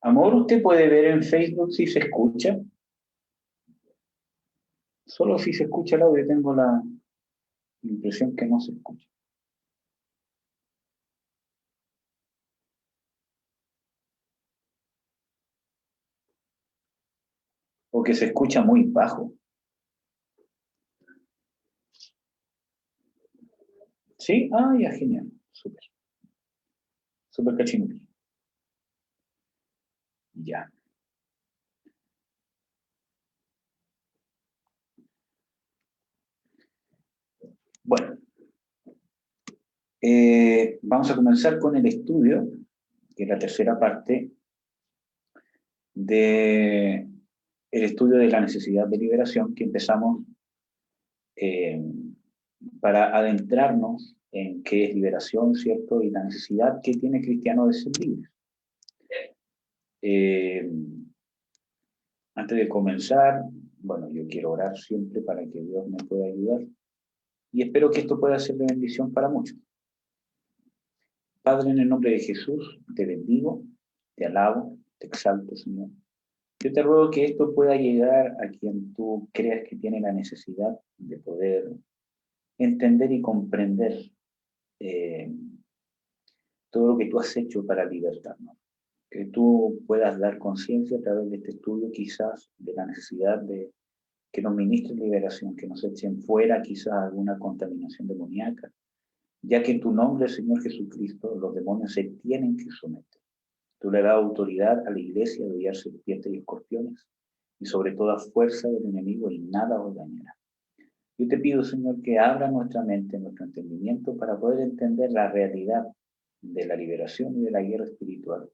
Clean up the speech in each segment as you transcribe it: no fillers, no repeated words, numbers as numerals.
Amor, ¿usted puede ver en Facebook si se escucha? Solo si se escucha el audio, tengo la impresión que no se escucha. O que se escucha muy bajo. ¿Sí? Ah, ya, genial. Súper. Súper cachimbo. Ya. Bueno. Vamos a comenzar con el estudio, que es la tercera parte de el estudio de la necesidad de liberación que empezamos para adentrarnos en qué es liberación, ¿cierto? Y la necesidad que tiene el cristiano de ser libre. Antes de comenzar, bueno, yo quiero orar siempre para que Dios me pueda ayudar y espero que esto pueda ser de bendición para muchos. Padre, en el nombre de Jesús, te bendigo, te alabo, te exalto, Señor. Yo te ruego que esto pueda llegar a quien tú creas que tiene la necesidad de poder entender y comprender todo lo que tú has hecho para libertarnos. Que tú puedas dar conciencia a través de este estudio quizás de la necesidad de que nos ministres liberación, que nos echen fuera quizás alguna contaminación demoníaca, ya que en tu nombre, Señor Jesucristo, los demonios se tienen que someter. Tú le das autoridad a la iglesia de hollar serpientes y escorpiones, y sobre toda fuerza del enemigo, y nada os dañará. Yo te pido, Señor, que abra nuestra mente, nuestro entendimiento, para poder entender la realidad de la liberación y de la guerra espiritual,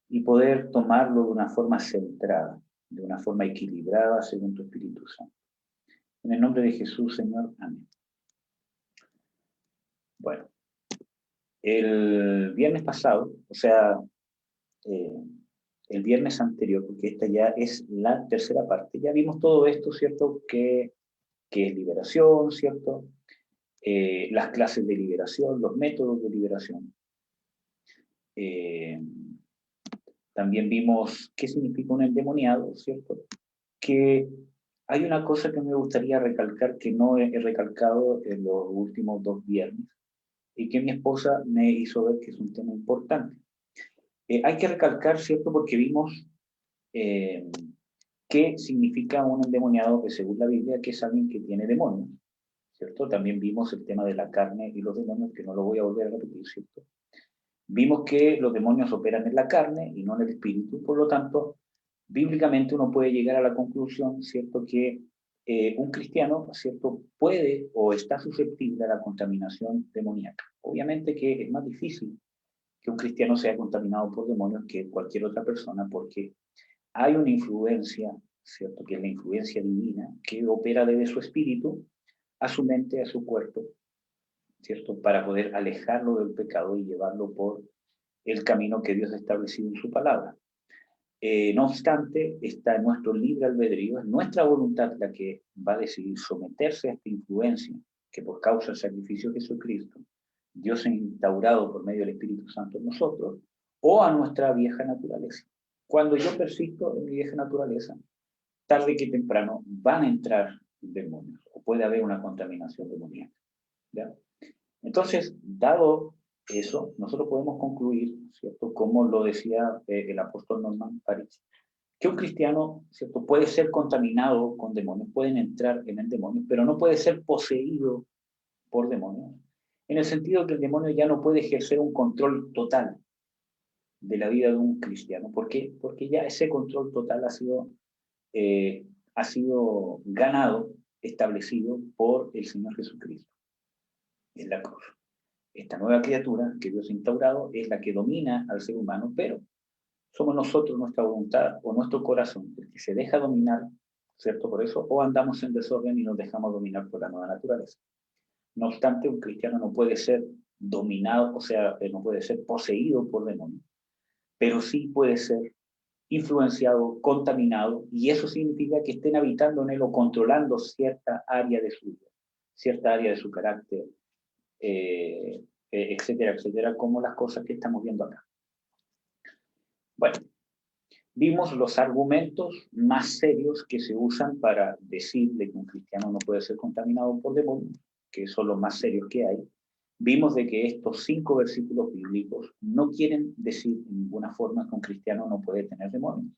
y poder tomarlo de una forma centrada, de una forma equilibrada, según tu Espíritu Santo. En el nombre de Jesús, Señor. Amén. Bueno, el viernes pasado, o sea, el viernes anterior, porque esta ya es la tercera parte, ya vimos todo esto, ¿cierto? Que es liberación, ¿cierto? Las clases de liberación, los métodos de liberación. También vimos qué significa un endemoniado, ¿cierto? Que hay una cosa que me gustaría recalcar que no he recalcado en los últimos 2 viernes y que mi esposa me hizo ver que es un tema importante. Hay que recalcar, ¿cierto? Porque vimos qué significa un endemoniado, que según la Biblia, que es alguien que tiene demonios, ¿cierto? También vimos el tema de la carne y los demonios, que no lo voy a volver a repetir, ¿cierto? Vimos que los demonios operan en la carne y no en el espíritu, por lo tanto, bíblicamente uno puede llegar a la conclusión, ¿cierto?, que un cristiano, ¿cierto?, puede o está susceptible a la contaminación demoníaca. Obviamente que es más difícil que un cristiano sea contaminado por demonios que cualquier otra persona, porque hay una influencia, ¿cierto?, que es la influencia divina, que opera desde su espíritu a su mente, a su cuerpo, ¿cierto?, para poder alejarlo del pecado y llevarlo por el camino que Dios ha establecido en su palabra. No obstante, está en nuestro libre albedrío, es nuestra voluntad la que va a decidir someterse a esta influencia que por causa del sacrificio de Jesucristo, Dios ha instaurado por medio del Espíritu Santo en nosotros, o a nuestra vieja naturaleza. Cuando yo persisto en mi vieja naturaleza, tarde que temprano van a entrar demonios, o puede haber una contaminación demoníaca, ¿ya? Entonces, dado eso, nosotros podemos concluir, ¿cierto?, como lo decía el apóstol Norman París, que un cristiano, ¿cierto?, puede ser contaminado con demonios, pueden entrar en el demonio, pero no puede ser poseído por demonios, en el sentido que el demonio ya no puede ejercer un control total de la vida de un cristiano. ¿Por qué? Porque ya ese control total ha sido ganado, establecido por el Señor Jesucristo en la cruz. Esta nueva criatura que Dios ha instaurado es la que domina al ser humano, pero somos nosotros, nuestra voluntad o nuestro corazón, el que se deja dominar, ¿cierto? Por eso, o andamos en desorden y nos dejamos dominar por la nueva naturaleza. No obstante, un cristiano no puede ser dominado, o sea, no puede ser poseído por demonios, pero sí puede ser influenciado, contaminado, y eso significa que estén habitando en él o controlando cierta área de su vida, cierta área de su carácter, etcétera, etcétera, como las cosas que estamos viendo acá. Bueno, vimos los argumentos más serios que se usan para decirle que un cristiano no puede ser contaminado por demonios, que son los más serios que hay. Vimos de que estos 5 versículos bíblicos no quieren decir de ninguna forma que un cristiano no puede tener demonios,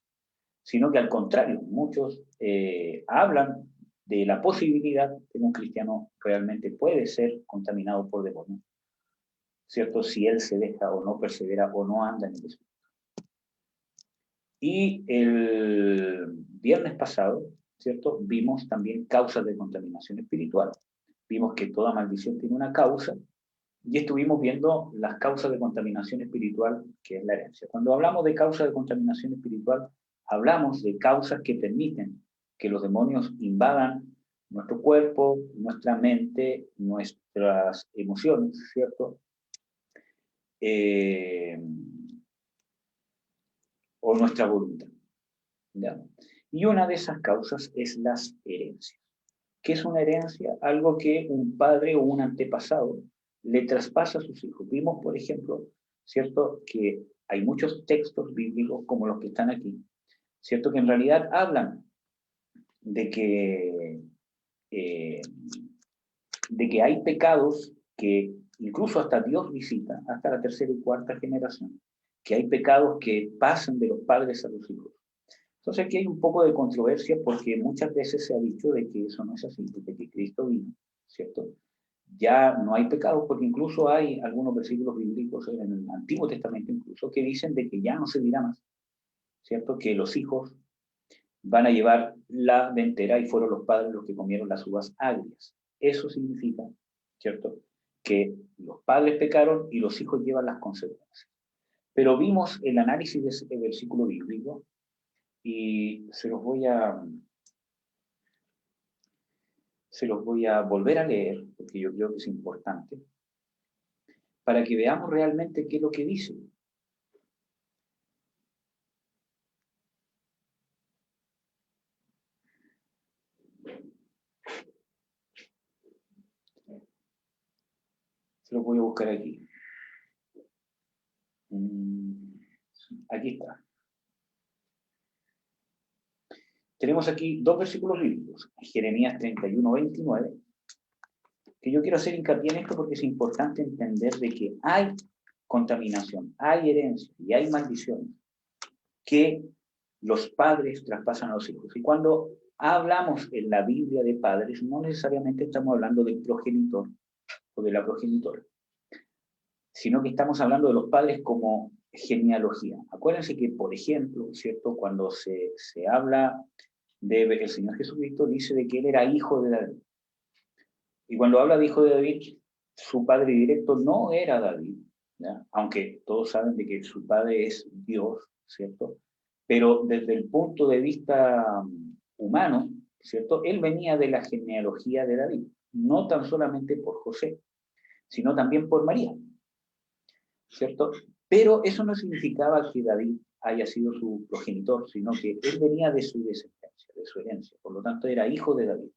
sino que al contrario, muchos hablan de la posibilidad de que un cristiano realmente puede ser contaminado por demonios, ¿cierto? Si él se deja o no persevera o no anda en el Espíritu. Y el viernes pasado, ¿cierto? Vimos también causas de contaminación espiritual. Vimos que toda maldición tiene una causa, y estuvimos viendo las causas de contaminación espiritual, que es la herencia. Cuando hablamos de causas de contaminación espiritual, hablamos de causas que permiten que los demonios invadan nuestro cuerpo, nuestra mente, nuestras emociones, ¿cierto? O nuestra voluntad, ¿ya? Y una de esas causas es las herencias. ¿Qué es una herencia? Algo que un padre o un antepasado le traspasa a sus hijos. Vimos, por ejemplo, ¿cierto?, que hay muchos textos bíblicos como los que están aquí, ¿cierto?, que en realidad hablan de que, hay pecados que incluso hasta Dios visita, hasta la tercera y cuarta generación, que hay pecados que pasan de los padres a los hijos. Entonces aquí hay un poco de controversia porque muchas veces se ha dicho de que eso no es así, de que Cristo vino, ¿cierto? Ya no hay pecados porque incluso hay algunos versículos bíblicos en el Antiguo Testamento incluso que dicen de que ya no se dirá más, ¿cierto? Que los hijos van a llevar la ventera y fueron los padres los que comieron las uvas agrias. Eso significa, ¿cierto?, que los padres pecaron y los hijos llevan las consecuencias. Pero vimos el análisis de ese versículo bíblico y se los voy a volver a leer, porque yo creo que es importante, para que veamos realmente qué es lo que dice. Se lo voy a buscar aquí. Aquí está. Tenemos aquí 2 versículos bíblicos, Jeremías 31, 29, que yo quiero hacer hincapié en esto porque es importante entender de que hay contaminación, hay herencia y hay maldiciones que los padres traspasan a los hijos. Y cuando hablamos en la Biblia de padres, no necesariamente estamos hablando del progenitor o de la progenitora, sino que estamos hablando de los padres como genealogía. Acuérdense que, por ejemplo, ¿cierto?, cuando se habla del Señor Jesucristo, dice de que él era hijo de David. Y cuando habla de hijo de David, su padre directo no era David, ¿ya?, aunque todos saben de que su padre es Dios, ¿cierto? Pero desde el punto de vista humano, ¿cierto?, él venía de la genealogía de David, no tan solamente por José, sino también por María, ¿cierto? Pero eso no significaba que David haya sido su progenitor, sino que él venía de su descendencia, de su herencia, por lo tanto era hijo de David.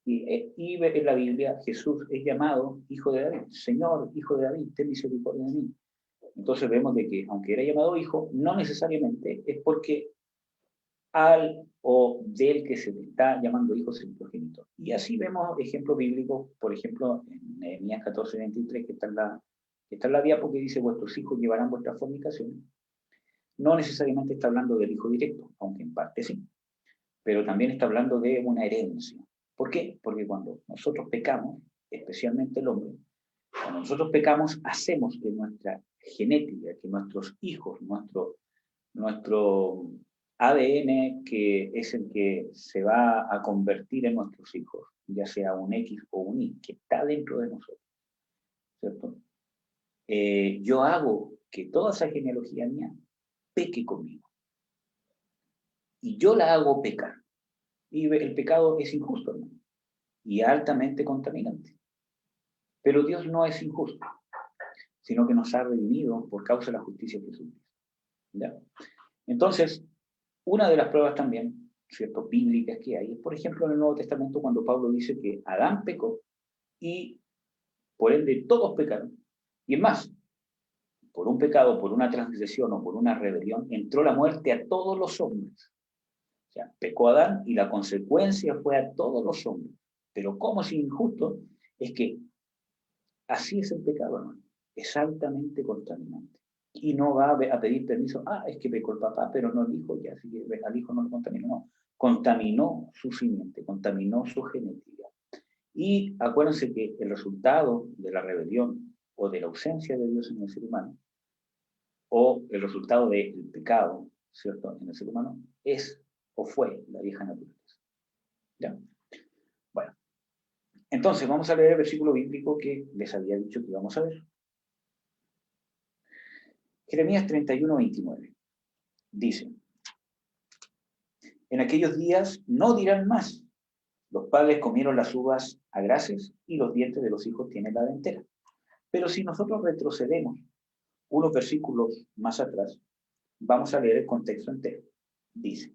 Y en la Biblia Jesús es llamado hijo de David, Señor, hijo de David, ten misericordia de mí. Entonces vemos de que, aunque era llamado hijo, no necesariamente es porque al o del que se le está llamando hijo es el progenitor. Y así vemos ejemplos bíblicos, por ejemplo, en Nehemías 14, 23, que está en la diapo, que dice, vuestros hijos llevarán vuestras fornicaciones. No necesariamente está hablando del hijo directo, aunque en parte sí, pero también está hablando de una herencia. ¿Por qué? Porque cuando nosotros pecamos, especialmente el hombre, cuando nosotros pecamos, hacemos que nuestra genética, que nuestros hijos, nuestro ADN, que es el que se va a convertir en nuestros hijos, ya sea un X o un Y, que está dentro de nosotros, ¿cierto? Yo hago que toda esa genealogía mía peque conmigo. Y yo la hago pecar. Y el pecado es injusto, hermano, y altamente contaminante. Pero Dios no es injusto, sino que nos ha redimido por causa de la justicia de Jesucristo, ¿ya? Entonces, Una de las pruebas también, ¿cierto?, bíblicas que hay, es, por ejemplo, en el Nuevo Testamento, cuando Pablo dice que Adán pecó y por ende todos pecaron. Y es más, por un pecado, por una transgresión o por una rebelión, entró la muerte a todos los hombres. O sea, pecó Adán y la consecuencia fue a todos los hombres. Pero como es injusto, es que así es el pecado, hermano. Es altamente contaminante. Y no va a pedir permiso, es que pecó el papá, pero no el hijo, ya, así que al hijo no lo contaminó. No, contaminó su simiente, contaminó su genética. Y acuérdense que el resultado de la rebelión o de la ausencia de Dios en el ser humano, o el resultado del pecado, ¿cierto?, en el ser humano, es o fue la vieja naturaleza. ¿Ya? Bueno, entonces vamos a leer el versículo bíblico que les había dicho que íbamos a ver. Jeremías 31:29. Dice, en aquellos días no dirán más, los padres comieron las uvas a grases y los dientes de los hijos tienen la dentera. Pero si nosotros retrocedemos unos versículos más atrás, vamos a leer el contexto entero. Dice,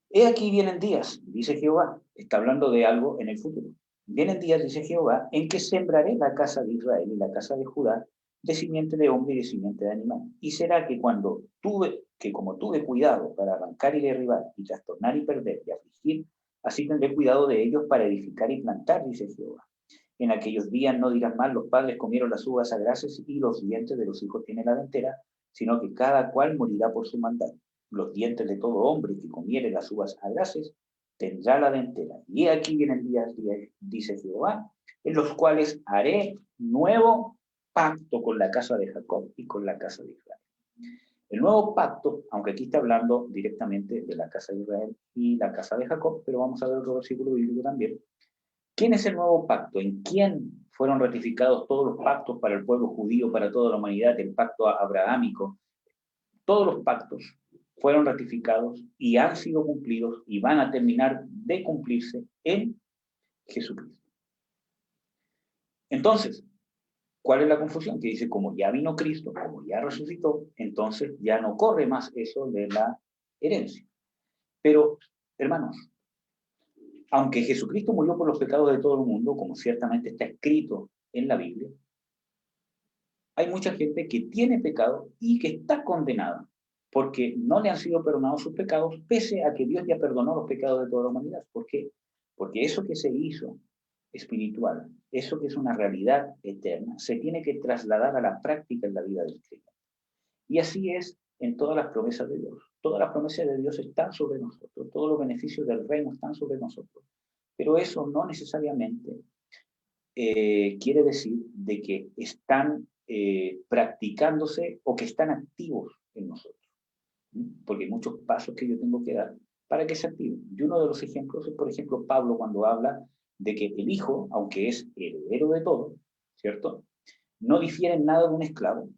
he aquí vienen días, dice Jehová, está hablando de algo en el futuro. Vienen días, dice Jehová, en que sembraré la casa de Israel y la casa de Judá de simiente de hombre y de simiente de animal. Y será que como tuve cuidado para arrancar y derribar y trastornar y perder y afligir, así tendré cuidado de ellos para edificar y plantar, dice Jehová. En aquellos días no dirán más, los padres comieron las uvas a grases y los dientes de los hijos tienen la dentera, sino que cada cual morirá por su maldad. Los dientes de todo hombre que comiere las uvas a grases tendrá la dentera. Y aquí vienen días, dice Jehová, en los cuales haré nuevo pacto con la casa de Jacob y con la casa de Israel. El nuevo pacto, aunque aquí está hablando directamente de la casa de Israel y la casa de Jacob, pero vamos a ver otro versículo bíblico también. ¿Quién es el nuevo pacto? ¿En quién fueron ratificados todos los pactos para el pueblo judío, para toda la humanidad, el pacto abrahámico? Todos los pactos fueron ratificados y han sido cumplidos y van a terminar de cumplirse en Jesucristo. Entonces, ¿cuál es la confusión? Que dice, como ya vino Cristo, como ya resucitó, entonces ya no corre más eso de la herencia. Pero, hermanos, aunque Jesucristo murió por los pecados de todo el mundo, como ciertamente está escrito en la Biblia, hay mucha gente que tiene pecado y que está condenada porque no le han sido perdonados sus pecados, pese a que Dios ya perdonó los pecados de toda la humanidad. ¿Por qué? Porque eso que se hizo espiritual, eso que es una realidad eterna, se tiene que trasladar a la práctica en la vida del creyente. Y así es en todas las promesas de Dios. Todas las promesas de Dios están sobre nosotros, todos los beneficios del reino están sobre nosotros. Pero eso no necesariamente quiere decir de que están practicándose o que están activos en nosotros. Porque hay muchos pasos que yo tengo que dar para que se activen. Y uno de los ejemplos es, por ejemplo, Pablo cuando habla de que el hijo, aunque es heredero de todo, ¿cierto?, no difiere en nada de un esclavo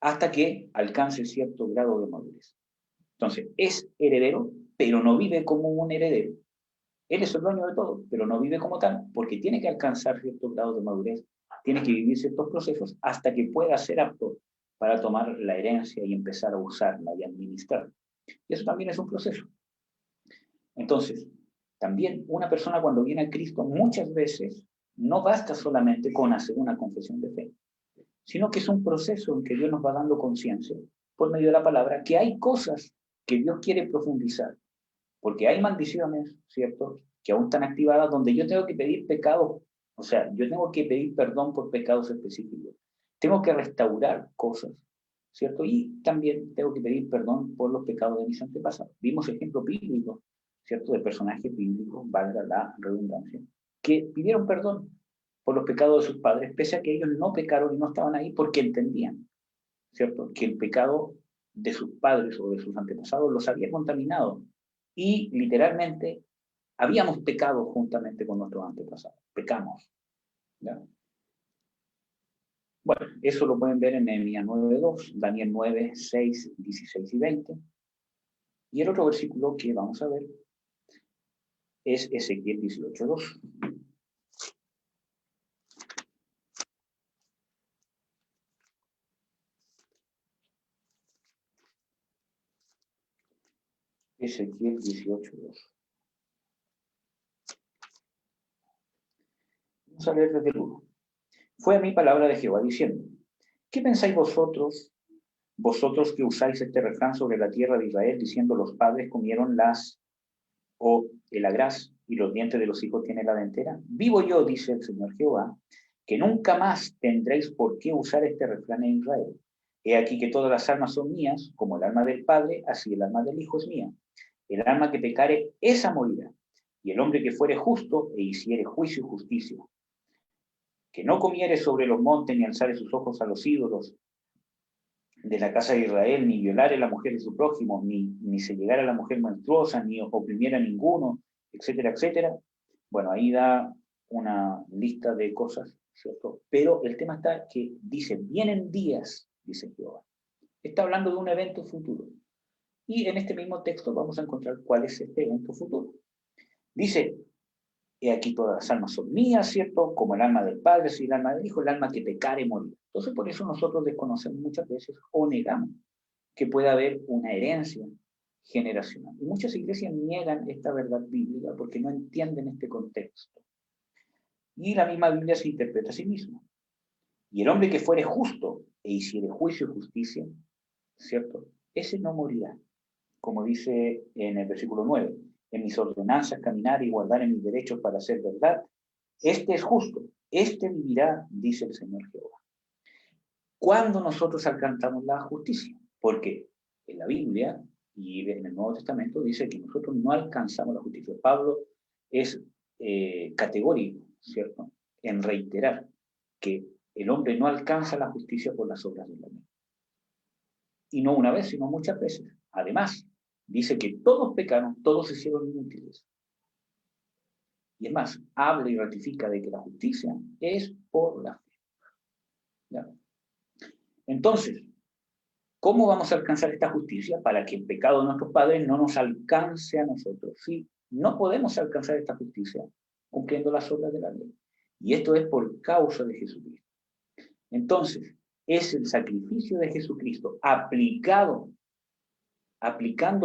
hasta que alcance cierto grado de madurez. Entonces, es heredero, pero no vive como un heredero. Él es el dueño de todo, pero no vive como tal, porque tiene que alcanzar ciertos grados de madurez, tiene que vivir ciertos procesos hasta que pueda ser apto para tomar la herencia y empezar a usarla y administrarla. Y eso también es un proceso. Entonces, también una persona cuando viene a Cristo muchas veces no basta solamente con hacer una confesión de fe, sino que es un proceso en que Dios nos va dando conciencia por medio de la palabra que hay cosas que Dios quiere profundizar, porque hay maldiciones, ¿cierto?, que aún están activadas donde yo tengo que pedir pecados, o sea, yo tengo que pedir perdón por pecados específicos, tengo que restaurar cosas, ¿cierto? Y también tengo que pedir perdón por los pecados de mis antepasados. Vimos ejemplos bíblicos, ¿cierto?, de personajes bíblicos, valga la redundancia, que pidieron perdón por los pecados de sus padres, pese a que ellos no pecaron y no estaban ahí porque entendían, ¿cierto?, que el pecado de sus padres o de sus antepasados los había contaminado. Y literalmente habíamos pecado juntamente con nuestros antepasados. Pecamos. ¿Ya? Bueno, eso lo pueden ver en Nehemías 9:2, Daniel 9:6, 16 y 20. Y el otro versículo que vamos a ver es Ezequiel 18:2. Ezequiel 18:2. Vamos a leer desde el 1. Fue a mí palabra de Jehová diciendo, ¿qué pensáis vosotros que usáis este refrán sobre la tierra de Israel, diciendo los padres comieron el agraz y los dientes de los hijos tienen la dentera? Vivo yo, dice el Señor Jehová, que nunca más tendréis por qué usar este refrán en Israel. He aquí que todas las almas son mías, como el alma del Padre, así el alma del Hijo es mía. El alma que pecare, esa morirá. Y el hombre que fuere justo e hiciere juicio y justicia, que no comiere sobre los montes, ni alzare sus ojos a los ídolos de la casa de Israel, ni violare a la mujer de su prójimo, ni se llegara a la mujer menstruosa, ni oprimiera a ninguno, etcétera, etcétera. Bueno, ahí da una lista de cosas, ¿cierto? Pero el tema está que dice, vienen días, dice Jehová. Está hablando de un evento futuro. Y en este mismo texto vamos a encontrar cuál es este evento futuro. Dice, he aquí todas las almas son mías, ¿cierto? Como el alma del Padre, si el alma del Hijo, el alma que pecare morirá. Entonces, por eso nosotros desconocemos muchas veces o negamos que pueda haber una herencia generacional. Y muchas iglesias niegan esta verdad bíblica porque no entienden este contexto. Y la misma Biblia se interpreta a sí misma. Y el hombre que fuere justo e hiciere juicio y justicia, ¿cierto? Ese no morirá, como dice en el versículo 9. En mis ordenanzas caminar y guardar en mis derechos para hacer verdad. Este es justo, este vivirá, dice el Señor Jehová. ¿Cuándo nosotros alcanzamos la justicia? Porque en la Biblia y en el Nuevo Testamento dice que nosotros no alcanzamos la justicia. Pablo es categórico, ¿cierto?, en reiterar que el hombre no alcanza la justicia por las obras de la ley. Y no una vez, sino muchas veces. Además, dice que todos pecaron, todos se hicieron inútiles. Y es más, habla y ratifica de que la justicia es por la fe. ¿Ya? Entonces, ¿cómo vamos a alcanzar esta justicia? Para que el pecado de nuestros padres no nos alcance a nosotros. Sí, no podemos alcanzar esta justicia cumpliendo las obras de la ley. Y esto es por causa de Jesucristo. Entonces, es el sacrificio de Jesucristo aplicando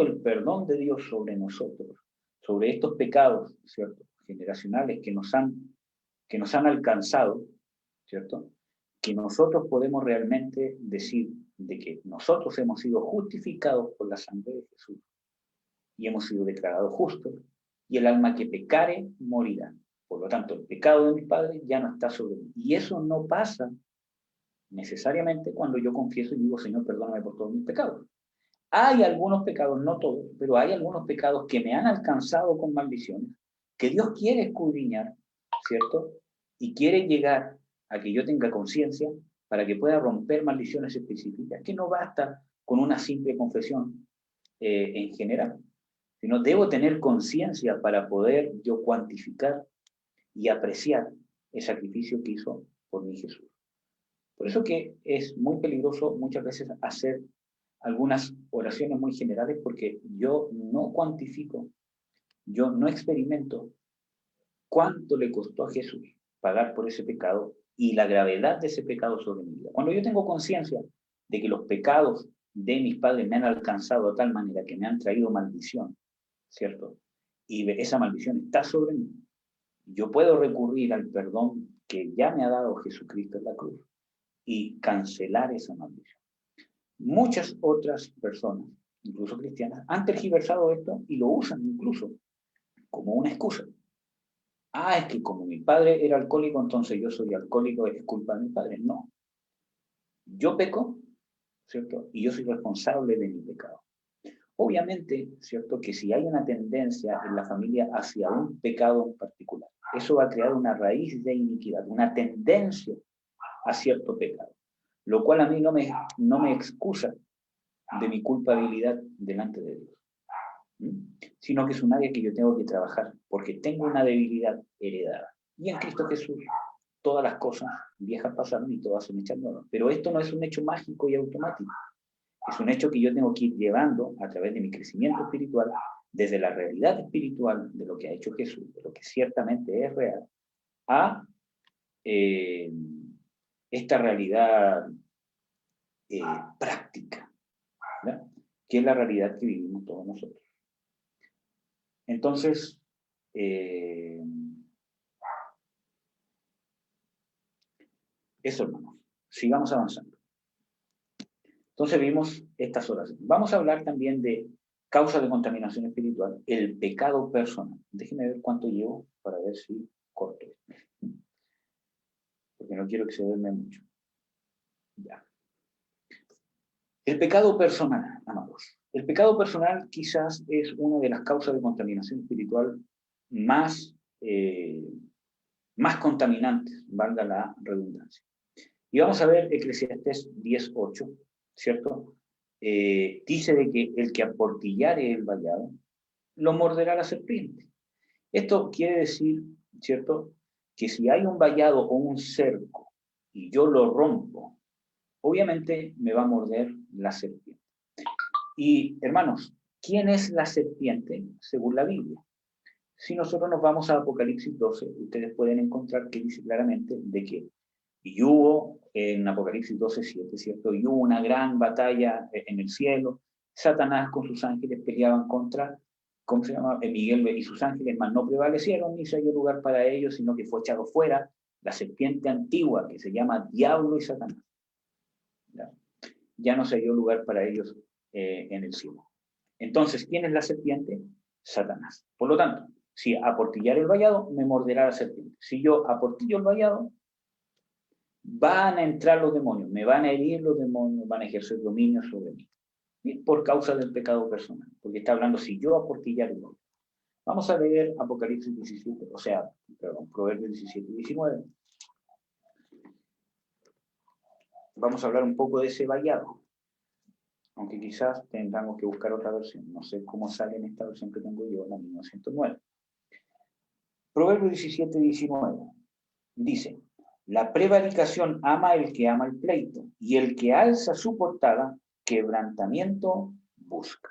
el perdón de Dios sobre nosotros, sobre estos pecados, ¿cierto?, generacionales que nos han alcanzado, ¿cierto?, que nosotros podemos realmente decir de que nosotros hemos sido justificados por la sangre de Jesús y hemos sido declarados justos, y el alma que pecare morirá. Por lo tanto, el pecado de mis padres ya no está sobre mí. Y eso no pasa necesariamente cuando yo confieso y digo, Señor, perdóname por todos mis pecados. Hay algunos pecados, no todos, pero hay algunos pecados que me han alcanzado con maldiciones, que Dios quiere escudriñar, ¿cierto? Y quiere llegar a que yo tenga conciencia para que pueda romper maldiciones específicas, que no basta con una simple confesión en general, sino debo tener conciencia para poder yo cuantificar y apreciar el sacrificio que hizo por mí Jesús. Por eso que es muy peligroso muchas veces hacer algunas oraciones muy generales, porque yo no cuantifico, yo no experimento cuánto le costó a Jesús pagar por ese pecado y la gravedad de ese pecado sobre mi vida. Cuando yo tengo conciencia de que los pecados de mis padres me han alcanzado de tal manera que me han traído maldición, ¿cierto? Y esa maldición está sobre mí, yo puedo recurrir al perdón que ya me ha dado Jesucristo en la cruz y cancelar esa maldición. Muchas otras personas, incluso cristianas, han tergiversado esto y lo usan incluso como una excusa. Ah, es que como mi padre era alcohólico, entonces yo soy alcohólico, es culpa de mi padre. No. Yo peco, ¿cierto? Y yo soy responsable de mi pecado. Obviamente, ¿cierto?, que si hay una tendencia en la familia hacia un pecado en particular, eso va a crear una raíz de iniquidad, una tendencia a cierto pecado, lo cual a mí no me excusa de mi culpabilidad delante de Dios, sino que es un área que yo tengo que trabajar, porque tengo una debilidad heredada. Y en Cristo Jesús todas las cosas viejas pasaron y todas son hechas nuevas. Pero esto no es un hecho mágico y automático. Es un hecho que yo tengo que ir llevando a través de mi crecimiento espiritual, desde la realidad espiritual de lo que ha hecho Jesús, de lo que ciertamente es real, a esta realidad práctica, ¿verdad?, que es la realidad que vivimos todos nosotros. Entonces, eso, hermanos. Sigamos avanzando. Entonces vimos estas oraciones. Vamos a hablar también de causa de contaminación espiritual, el pecado personal. Déjenme ver cuánto llevo para ver si corto. Porque no quiero excederme mucho. Ya. El pecado personal, amados. El pecado personal quizás es una de las causas de contaminación espiritual más, más contaminantes, valga la redundancia. Y vamos a ver Eclesiastés 10:8, ¿cierto? Dice de que el que aportillare el vallado, lo morderá la serpiente. Esto quiere decir, ¿cierto?, que si hay un vallado o un cerco y yo lo rompo, obviamente me va a morder la serpiente. Y, hermanos, ¿quién es la serpiente según la Biblia? Si nosotros nos vamos a Apocalipsis 12, ustedes pueden encontrar que dice claramente de que y hubo en Apocalipsis 12:7, ¿cierto? Y hubo una gran batalla en el cielo. Satanás con sus ángeles peleaban contra, ¿cómo se llama? Miguel y sus ángeles, mas no prevalecieron, ni se halló lugar para ellos, sino que fue echado fuera la serpiente antigua, que se llama Diablo y Satanás. Ya no se halló lugar para ellos en el cielo. Entonces, ¿quién es la serpiente? Satanás. Por lo tanto, si aportillar el vallado, me morderá la serpiente. Si yo aportillo el vallado, van a entrar los demonios, me van a herir los demonios, van a ejercer dominio sobre mí. Y por causa del pecado personal. Porque está hablando si yo aportillar el vallado. Vamos a leer Apocalipsis 17, o sea, perdón, Proverbios 17 y 19. Vamos a hablar un poco de ese vallado. Aunque quizás tengamos que buscar otra versión. No sé cómo sale en esta versión que tengo yo, la 1909. Proverbios 17 y 19. Dice, la prevaricación ama el que ama el pleito, y el que alza su portada, quebrantamiento busca.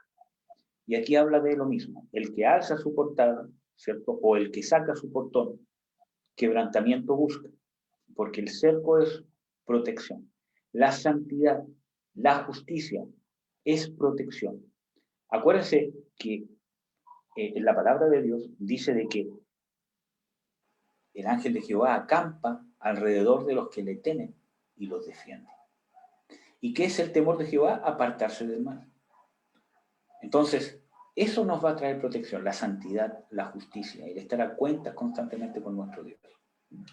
Y aquí habla de lo mismo, el que alza su portada, ¿cierto? O el que saca su portón, quebrantamiento busca, porque el cerco es protección. La santidad, la justicia es protección. Acuérdense que en la palabra de Dios dice de que el ángel de Jehová acampa alrededor de los que le temen y los defiende. ¿Y qué es el temor de Jehová? Apartarse del mal. Entonces, eso nos va a traer protección, la santidad, la justicia, el estar a cuentas constantemente con nuestro Dios.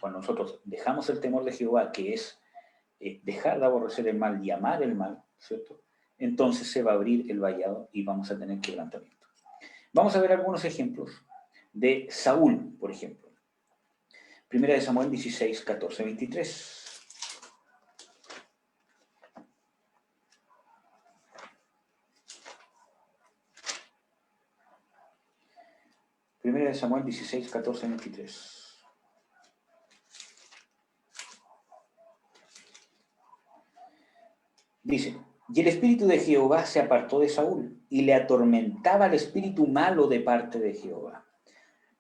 Cuando nosotros dejamos el temor de Jehová, que es dejar de aborrecer el mal y amar el mal, ¿cierto? Entonces se va a abrir el vallado y vamos a tener quebrantamiento. Vamos a ver algunos ejemplos de Saúl, por ejemplo. Primera de Samuel 16, 14, 23. Primera de Samuel 16, 14, 23. Dice, y el espíritu de Jehová se apartó de Saúl, y le atormentaba el espíritu malo de parte de Jehová.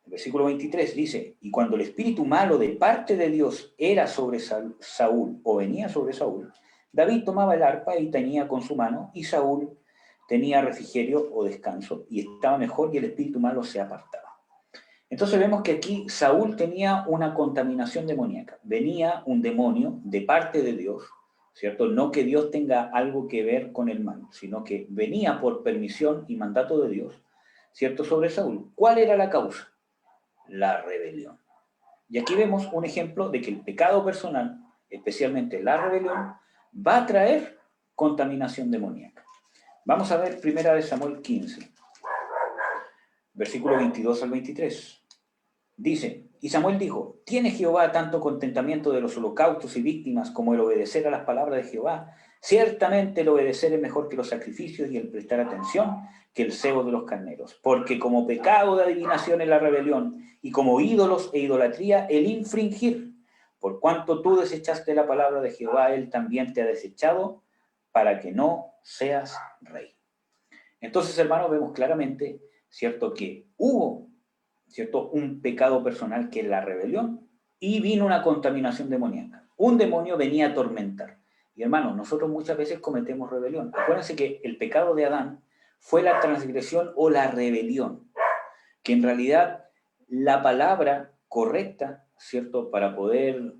El versículo 23 dice, y cuando el espíritu malo de parte de Dios era sobre Saúl, o venía sobre Saúl, David tomaba el arpa y tañía con su mano, y Saúl tenía refrigerio o descanso, y estaba mejor, y el espíritu malo se apartaba. Entonces vemos que aquí Saúl tenía una contaminación demoníaca. Venía un demonio de parte de Dios, ¿cierto? No que Dios tenga algo que ver con el mal, sino que venía por permisión y mandato de Dios, ¿cierto? Sobre Saúl. ¿Cuál era la causa? La rebelión. Y aquí vemos un ejemplo de que el pecado personal, especialmente la rebelión, va a traer contaminación demoníaca. Vamos a ver 1 Samuel 15, versículo 22 al 23. Dice, y Samuel dijo, ¿tiene Jehová tanto contentamiento de los holocaustos y víctimas como el obedecer a las palabras de Jehová? Ciertamente el obedecer es mejor que los sacrificios y el prestar atención que el cebo de los carneros. Porque como pecado de adivinación es la rebelión y como ídolos e idolatría el infringir. Por cuanto tú desechaste la palabra de Jehová, él también te ha desechado para que no seas rey. Entonces, hermanos, vemos claramente, ¿cierto?, que hubo, ¿cierto?, un pecado personal que es la rebelión, y vino una contaminación demoníaca. Un demonio venía a atormentar. Y hermanos, nosotros muchas veces cometemos rebelión. Acuérdense que el pecado de Adán fue la transgresión o la rebelión. que en realidad la palabra correcta, ¿cierto? Para poder,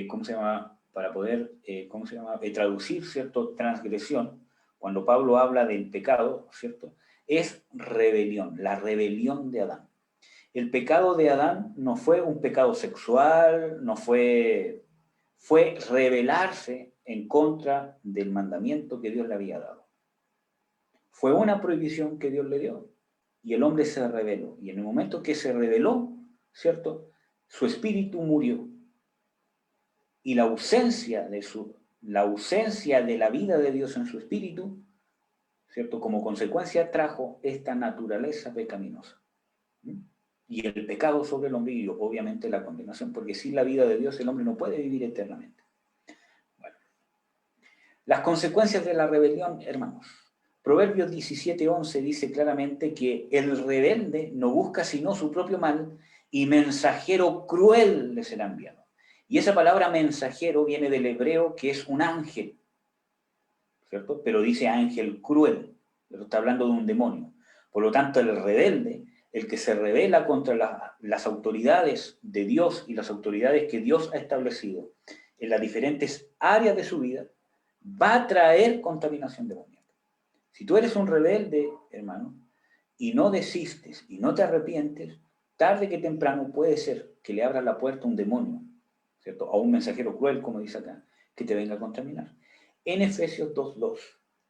¿cómo se llama? Para poder, ¿cómo se llama? Traducir, ¿cierto? Transgresión, cuando Pablo habla del pecado, ¿cierto? Es rebelión, la rebelión de Adán. El pecado de Adán no fue un pecado sexual, no fue, fue rebelarse en contra del mandamiento que Dios le había dado. Fue una prohibición que Dios le dio y el hombre se rebeló. Y en el momento que se rebeló, ¿cierto? Su espíritu murió. Y la ausencia de la vida de Dios en su espíritu, ¿cierto? Como consecuencia trajo esta naturaleza pecaminosa. Y el pecado sobre el hombre y obviamente la condenación, porque sin la vida de Dios el hombre no puede vivir eternamente. Bueno, las consecuencias de la rebelión, hermanos. Proverbios 17:11 dice claramente que el rebelde no busca sino su propio mal y mensajero cruel le será enviado. Y esa palabra mensajero viene del hebreo que es un ángel, ¿cierto? Pero dice ángel cruel, pero está hablando de un demonio. Por lo tanto, el rebelde, el que se rebela contra las autoridades de Dios y las autoridades que Dios ha establecido en las diferentes áreas de su vida, va a traer contaminación demoníaca. Si tú eres un rebelde, hermano, y no desistes y no te arrepientes, tarde que temprano puede ser que le abras la puerta a un demonio, ¿cierto? A un mensajero cruel, como dice acá, que te venga a contaminar. En Efesios 2:2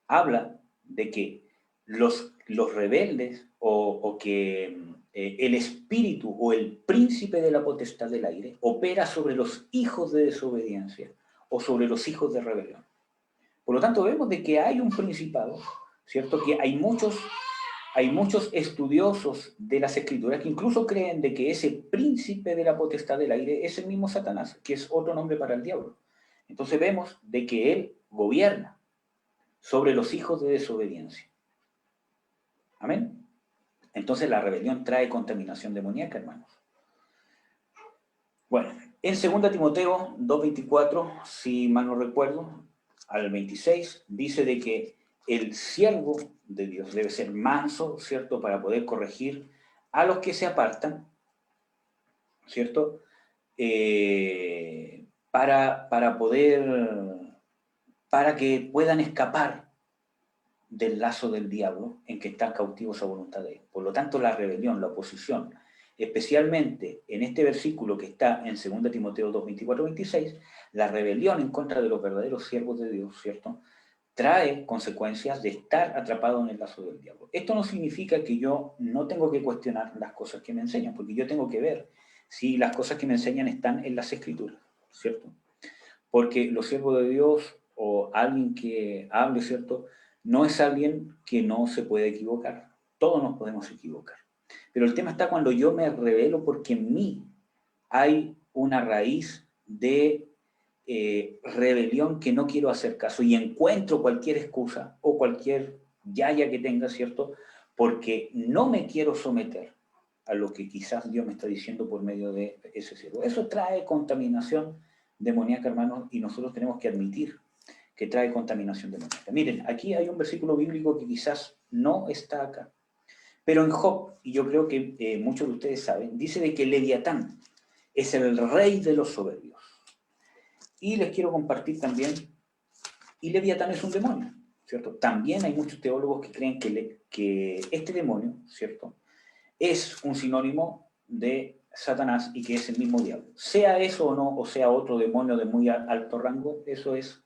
habla de que los rebeldes o que el espíritu o el príncipe de la potestad del aire opera sobre los hijos de desobediencia o sobre los hijos de rebelión. Por lo tanto, vemos de que hay un principado, ¿cierto? Que hay muchos estudiosos de las Escrituras que incluso creen de que ese príncipe de la potestad del aire es el mismo Satanás, que es otro nombre para el diablo. Entonces vemos de que él gobierna sobre los hijos de desobediencia. Amén. Entonces la rebelión trae contaminación demoníaca, hermanos. Bueno, en 2 Timoteo 2:24, si mal no recuerdo, al 26, dice de que el siervo de Dios debe ser manso, ¿cierto? Para poder corregir a los que se apartan, ¿cierto? Para que puedan escapar del lazo del diablo en que están cautivos a voluntad de él. Por lo tanto, la rebelión, la oposición, especialmente en este versículo que está en 2 Timoteo 2:24-26, la rebelión en contra de los verdaderos siervos de Dios, ¿cierto?, trae consecuencias de estar atrapado en el lazo del diablo. Esto no significa que yo no tengo que cuestionar las cosas que me enseñan, porque yo tengo que ver si las cosas que me enseñan están en las Escrituras, ¿cierto? Porque los siervos de Dios o alguien que hable, ¿cierto?, no es alguien que no se puede equivocar. Todos nos podemos equivocar. Pero el tema está cuando yo me rebelo porque en mí hay una raíz de rebelión que no quiero hacer caso y encuentro cualquier excusa o cualquier yaya que tenga, ¿cierto? Porque no me quiero someter a lo que quizás Dios me está diciendo por medio de ese siervo. Eso trae contaminación demoníaca, hermanos, y nosotros tenemos que admitir que trae contaminación demoníaca. Miren, aquí hay un versículo bíblico que quizás no está acá, pero en Job, y yo creo que muchos de ustedes saben, dice de que Leviatán es el rey de los soberbios. Y les quiero compartir también, y Leviatán es un demonio, ¿cierto? También hay muchos teólogos que creen que este demonio, ¿cierto?, es un sinónimo de Satanás y que es el mismo diablo. Sea eso o no, o sea otro demonio de muy alto rango, eso es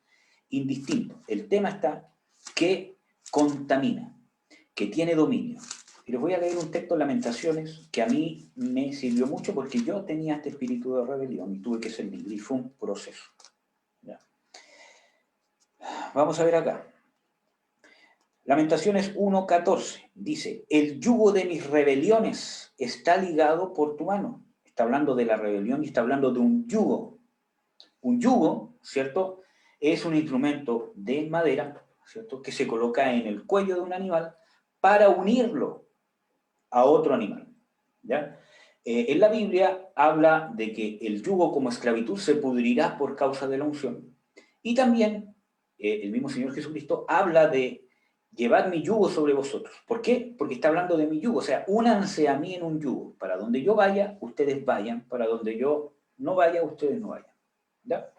indistinto. El tema está que contamina, que tiene dominio. Y les voy a leer un texto de Lamentaciones que a mí me sirvió mucho porque yo tenía este espíritu de rebelión y tuve que ser libre y fue un proceso. ¿Ya? Vamos a ver acá. Lamentaciones 1:14 dice: el yugo de mis rebeliones está ligado por tu mano. Está hablando de la rebelión y está hablando de un yugo. Un yugo, ¿cierto?, es un instrumento de madera, ¿cierto?, que se coloca en el cuello de un animal para unirlo a otro animal. ¿Ya? En la Biblia habla de que el yugo como esclavitud se pudrirá por causa de la unción. Y también el mismo Señor Jesucristo habla de llevad mi yugo sobre vosotros. ¿Por qué? Porque está hablando de mi yugo. O sea, únanse a mí en un yugo. Para donde yo vaya, ustedes vayan. Para donde yo no vaya, ustedes no vayan. ¿Ya?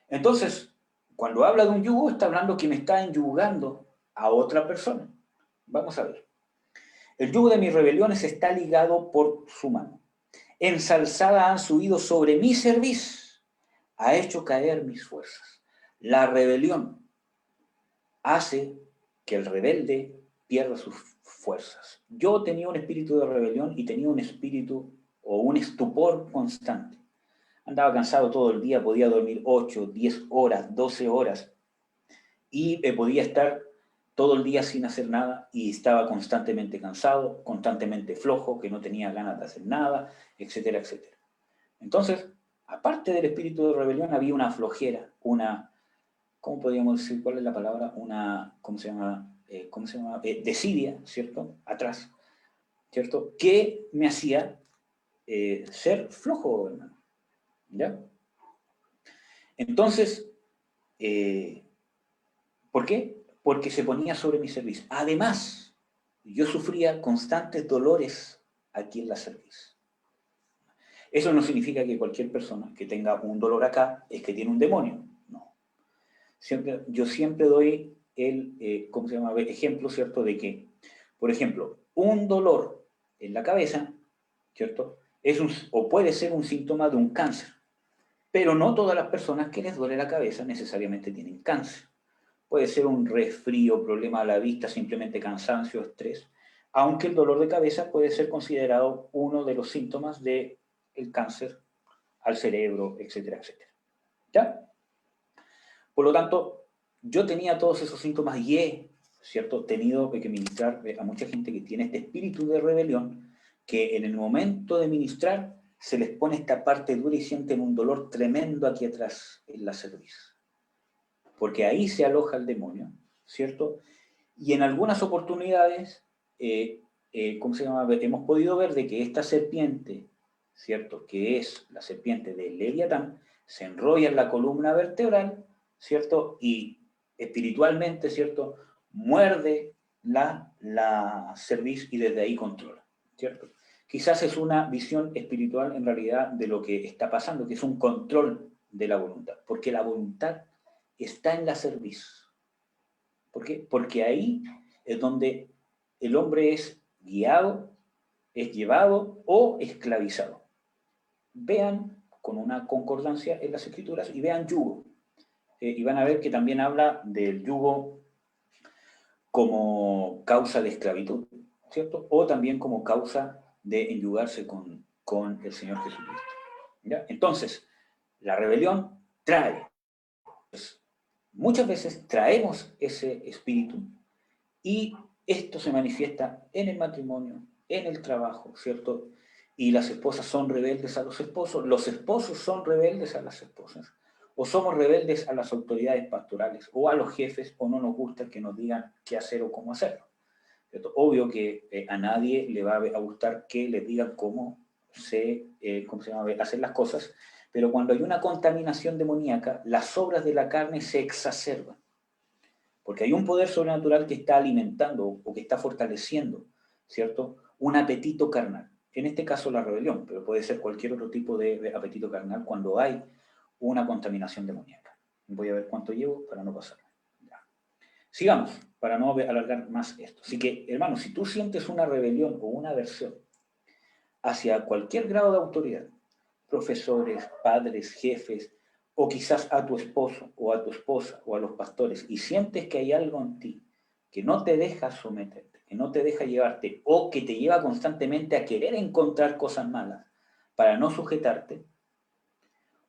Entonces, cuando habla de un yugo, está hablando que me está enyugando a otra persona. Vamos a ver. El yugo de mis rebeliones está ligado por su mano. Ensalzada han subido sobre mi cerviz. Ha hecho caer mis fuerzas. La rebelión hace que el rebelde pierda sus fuerzas. Yo tenía un espíritu de rebelión y tenía un espíritu o un estupor constante. Andaba cansado todo el día, podía dormir 8, 10 horas, 12 horas y podía estar todo el día sin hacer nada y estaba constantemente cansado, constantemente flojo, que no tenía ganas de hacer nada, etcétera, etcétera. Entonces, aparte del espíritu de rebelión, había una flojera, una, ¿cómo podríamos decir? ¿Cuál es la palabra? Una, ¿cómo se llama? Desidia, ¿cierto? Atrás, ¿cierto? Que me hacía ser flojo, hermano. ¿Ya? Entonces, eh, ¿por qué? Porque se ponía sobre mi cerviz. Además, yo sufría constantes dolores aquí en la cerviz. Eso no significa que cualquier persona que tenga un dolor acá es que tiene un demonio. No. Yo siempre doy el, ¿cómo se llama? Ejemplo, ¿cierto? De que, por ejemplo, un dolor en la cabeza, ¿cierto? O puede ser un síntoma de un cáncer. Pero no todas las personas que les duele la cabeza necesariamente tienen cáncer. Puede ser un resfrío, problema de la vista, simplemente cansancio, estrés, aunque el dolor de cabeza puede ser considerado uno de los síntomas del cáncer al cerebro, etcétera, etcétera. ¿Ya? Por lo tanto, yo tenía todos esos síntomas y he, ¿cierto?, tenido que ministrar a mucha gente que tiene este espíritu de rebelión, que en el momento de ministrar se les pone esta parte dura y sienten un dolor tremendo aquí atrás en la cerviz. Porque ahí se aloja el demonio, ¿cierto? Y en algunas oportunidades, ¿cómo se llama? Hemos podido ver de que esta serpiente, ¿cierto? Que es la serpiente de Leviatán, se enrolla en la columna vertebral, ¿cierto? Y espiritualmente, ¿cierto? Muerde la cerviz y desde ahí controla, ¿cierto? Quizás es una visión espiritual en realidad de lo que está pasando, que es un control de la voluntad, porque la voluntad está en la cerviz. ¿Por qué? Porque ahí es donde el hombre es guiado, es llevado o esclavizado. Vean con una concordancia en las escrituras y vean yugo. Y van a ver que también habla del yugo como causa de esclavitud, ¿cierto? O también como causa de enyugarse con el Señor Jesucristo. ¿Ya? Entonces, la rebelión trae. Pues, muchas veces traemos ese espíritu y esto se manifiesta en el matrimonio, en el trabajo, ¿cierto? Y las esposas son rebeldes a los esposos son rebeldes a las esposas, o somos rebeldes a las autoridades pastorales, o a los jefes, o no nos gusta que nos digan qué hacer o cómo hacerlo, ¿cierto? Obvio que a nadie le va a gustar que les digan cómo se llama, hacer las cosas, pero cuando hay una contaminación demoníaca, las obras de la carne se exacerban. Porque hay un poder sobrenatural que está alimentando o que está fortaleciendo, ¿cierto? Un apetito carnal. En este caso la rebelión, pero puede ser cualquier otro tipo de apetito carnal cuando hay una contaminación demoníaca. Voy a ver cuánto llevo para no pasar. Ya. Sigamos, para no alargar más esto. Así que, hermano, si tú sientes una rebelión o una aversión hacia cualquier grado de autoridad, profesores, padres, jefes, o quizás a tu esposo o a tu esposa o a los pastores, y sientes que hay algo en ti que no te deja someterte, que no te deja llevarte, o que te lleva constantemente a querer encontrar cosas malas para no sujetarte,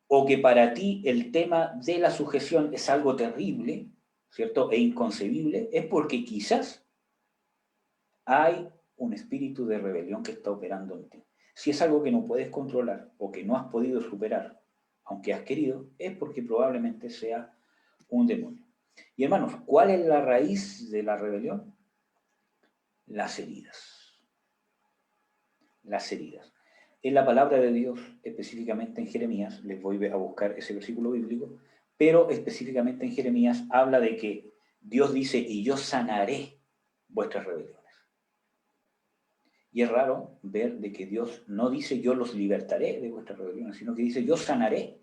o que para ti el tema de la sujeción es algo terrible, ¿cierto? E inconcebible, es porque quizás hay un espíritu de rebelión que está operando en ti. Si es algo que no puedes controlar o que no has podido superar, aunque has querido, es porque probablemente sea un demonio. Y hermanos, ¿cuál es la raíz de la rebelión? Las heridas. Las heridas. En la palabra de Dios, específicamente en Jeremías, les voy a buscar ese versículo bíblico, pero específicamente en Jeremías habla de que Dios dice, y yo sanaré vuestras rebeliones. Y es raro ver de que Dios no dice, yo los libertaré de vuestras rebeliones, sino que dice, yo sanaré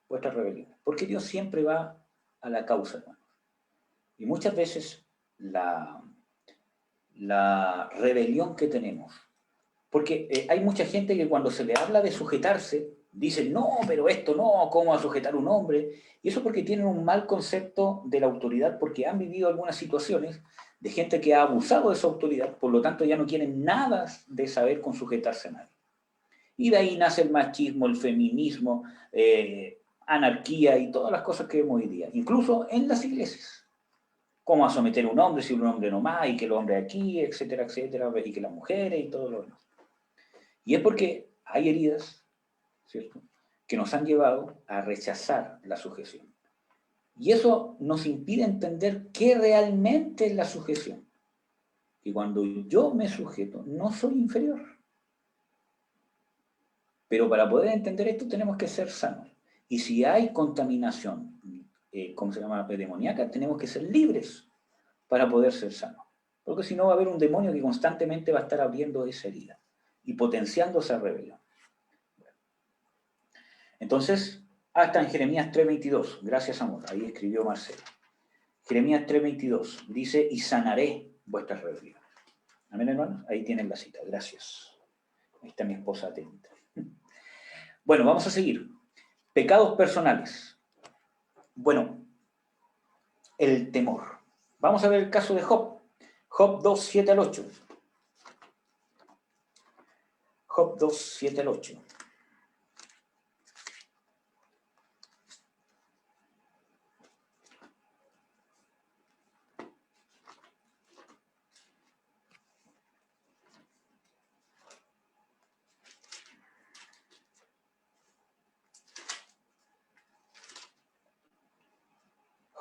vuestras rebeliones. Porque Dios siempre va a la causa, hermanos. Y muchas veces la rebelión que tenemos, porque hay mucha gente que cuando se le habla de sujetarse, dice, no, pero esto no, ¿cómo va a sujetar un hombre? Y eso porque tienen un mal concepto de la autoridad, porque han vivido algunas situaciones de gente que ha abusado de su autoridad, por lo tanto ya no quieren nada de saber con sujetarse a nadie. Y de ahí nace el machismo, el feminismo, anarquía y todas las cosas que vemos hoy día, incluso en las iglesias. Cómo a someter a un hombre si un hombre no más, y que el hombre aquí, etcétera, etcétera, y que las mujeres y todo lo demás. Y es porque hay heridas, ¿cierto?, que nos han llevado a rechazar la sujeción. Y eso nos impide entender qué realmente es la sujeción. Y cuando yo me sujeto, no soy inferior. Pero para poder entender esto tenemos que ser sanos. Y si hay contaminación, ¿cómo se llama?, demoníaca, tenemos que ser libres para poder ser sanos. Porque si no va a haber un demonio que constantemente va a estar abriendo esa herida y potenciando esa rebelión. Entonces, hasta en Jeremías 3:22, gracias amor, ahí escribió Marcelo. Jeremías 3:22 dice, y sanaré vuestras rebeliones. Amén, hermanos, ahí tienen la cita, gracias. Ahí está mi esposa atenta. Bueno, vamos a seguir. Pecados personales. Bueno, el temor. Vamos a ver el caso de Job. Job 2, 7 al 8. Job 2, 7 al 8.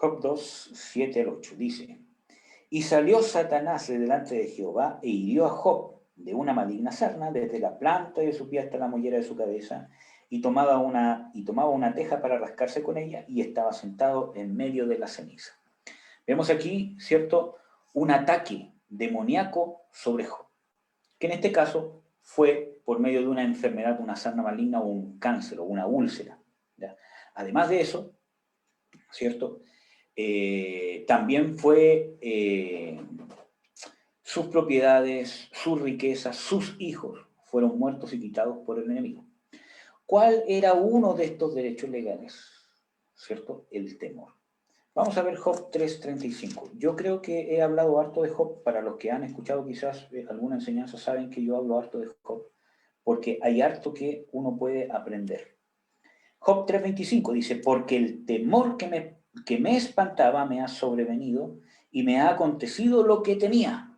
Job 2, 7 al 8 dice, y salió Satanás de delante de Jehová e hirió a Job de una maligna sarna desde la planta de su pie hasta la mollera de su cabeza, y tomaba una teja para rascarse con ella, y estaba sentado en medio de la ceniza. Vemos aquí, ¿cierto?, un ataque demoníaco sobre Job, que en este caso fue por medio de una enfermedad, una sarna maligna o un cáncer o una úlcera, ¿ya? Además de eso, ¿cierto?, también fue sus propiedades, sus riquezas, sus hijos fueron muertos y quitados por el enemigo. ¿Cuál era uno de estos derechos legales? ¿Cierto? El temor. Vamos a ver Job 3:35. Yo creo que he hablado harto de Job. Para los que han escuchado quizás alguna enseñanza saben que yo hablo harto de Job, porque hay harto que uno puede aprender. Job 3:25 dice, porque el temor que me espantaba me ha sobrevenido y me ha acontecido lo que temía.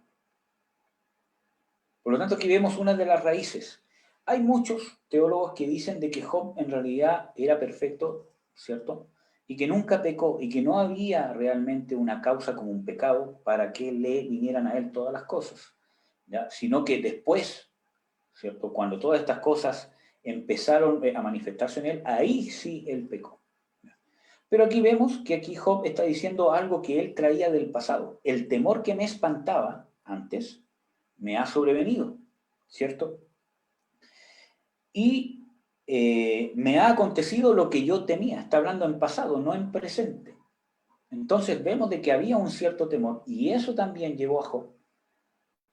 Por lo tanto, aquí vemos una de las raíces. Hay muchos teólogos que dicen de que Job en realidad era perfecto, ¿cierto?, y que nunca pecó, y que no había realmente una causa como un pecado para que le vinieran a él todas las cosas, ¿ya?, sino que después, ¿cierto?, cuando todas estas cosas empezaron a manifestarse en él, ahí sí él pecó. Pero aquí vemos que aquí Job está diciendo algo que él traía del pasado. El temor que me espantaba antes me ha sobrevenido, ¿cierto? Y me ha acontecido lo que yo temía. Está hablando en pasado, no en presente. Entonces vemos de que había un cierto temor, y eso también llevó a Job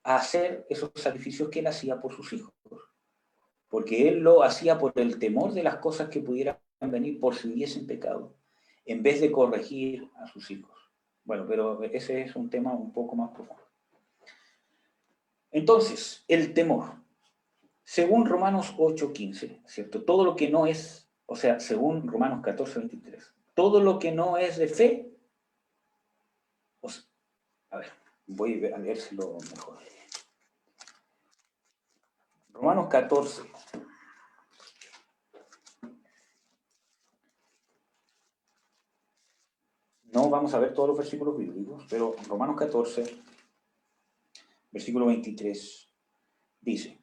a hacer esos sacrificios que él hacía por sus hijos, porque él lo hacía por el temor de las cosas que pudieran venir por si hubiesen pecado, en vez de corregir a sus hijos. Bueno, pero ese es un tema un poco más profundo. Entonces, el temor. Según Romanos 8:15, ¿cierto? Todo lo que no es, o sea, según Romanos 14:23, todo lo que no es de fe, o sea, a ver, voy a leérselo mejor. Romanos 14. No vamos a ver todos los versículos bíblicos, pero Romanos 14, versículo 23, dice,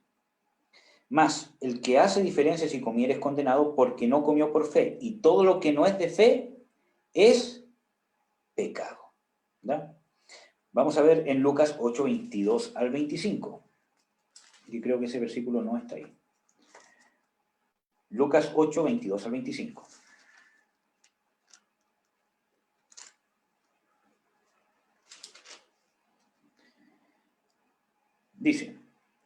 mas el que hace diferencia si comiere es condenado porque no comió por fe, y todo lo que no es de fe es pecado. ¿Ya? Vamos a ver en Lucas 8, 22 al 25. Yo creo que ese versículo no está ahí. Lucas 8, 22 al 25. Dice,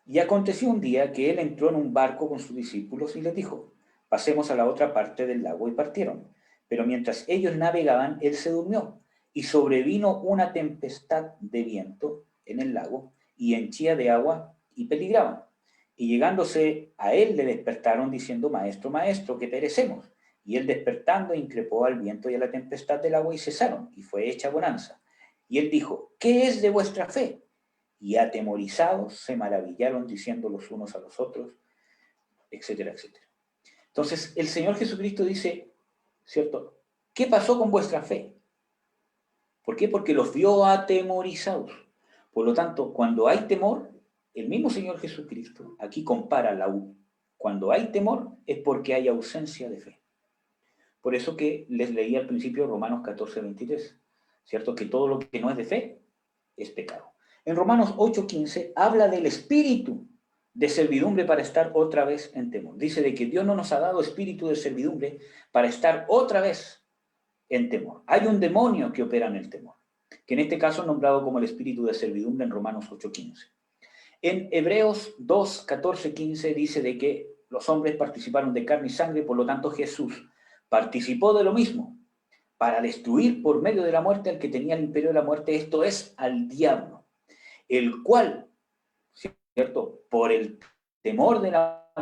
y aconteció un día que él entró en un barco con sus discípulos y les dijo, pasemos a la otra parte del lago, y partieron. Pero mientras ellos navegaban, él se durmió, y sobrevino una tempestad de viento en el lago, y henchía de agua, y peligraban. Y llegándose a él le despertaron diciendo, maestro, maestro, que perecemos. Y él despertando increpó al viento y a la tempestad del agua, y cesaron, y fue hecha bonanza. Y él dijo, ¿qué es de vuestra fe? Y atemorizados se maravillaron diciendo los unos a los otros, etcétera, etcétera. Entonces, el Señor Jesucristo dice, ¿cierto? ¿Qué pasó con vuestra fe? ¿Por qué? Porque los vio atemorizados. Por lo tanto, cuando hay temor, el mismo Señor Jesucristo aquí compara cuando hay temor es porque hay ausencia de fe. Por eso que les leí al principio Romanos 14, 23, ¿cierto? Que todo lo que no es de fe es pecado. En Romanos 8:15 habla del espíritu de servidumbre para estar otra vez en temor. Dice de que Dios no nos ha dado espíritu de servidumbre para estar otra vez en temor. Hay un demonio que opera en el temor, que en este caso es nombrado como el espíritu de servidumbre en Romanos 8:15. En Hebreos 2, 14, 15 dice de que los hombres participaron de carne y sangre, por lo tanto Jesús participó de lo mismo para destruir por medio de la muerte al que tenía el imperio de la muerte, esto es, al diablo, el cual, ¿cierto? Por el temor de la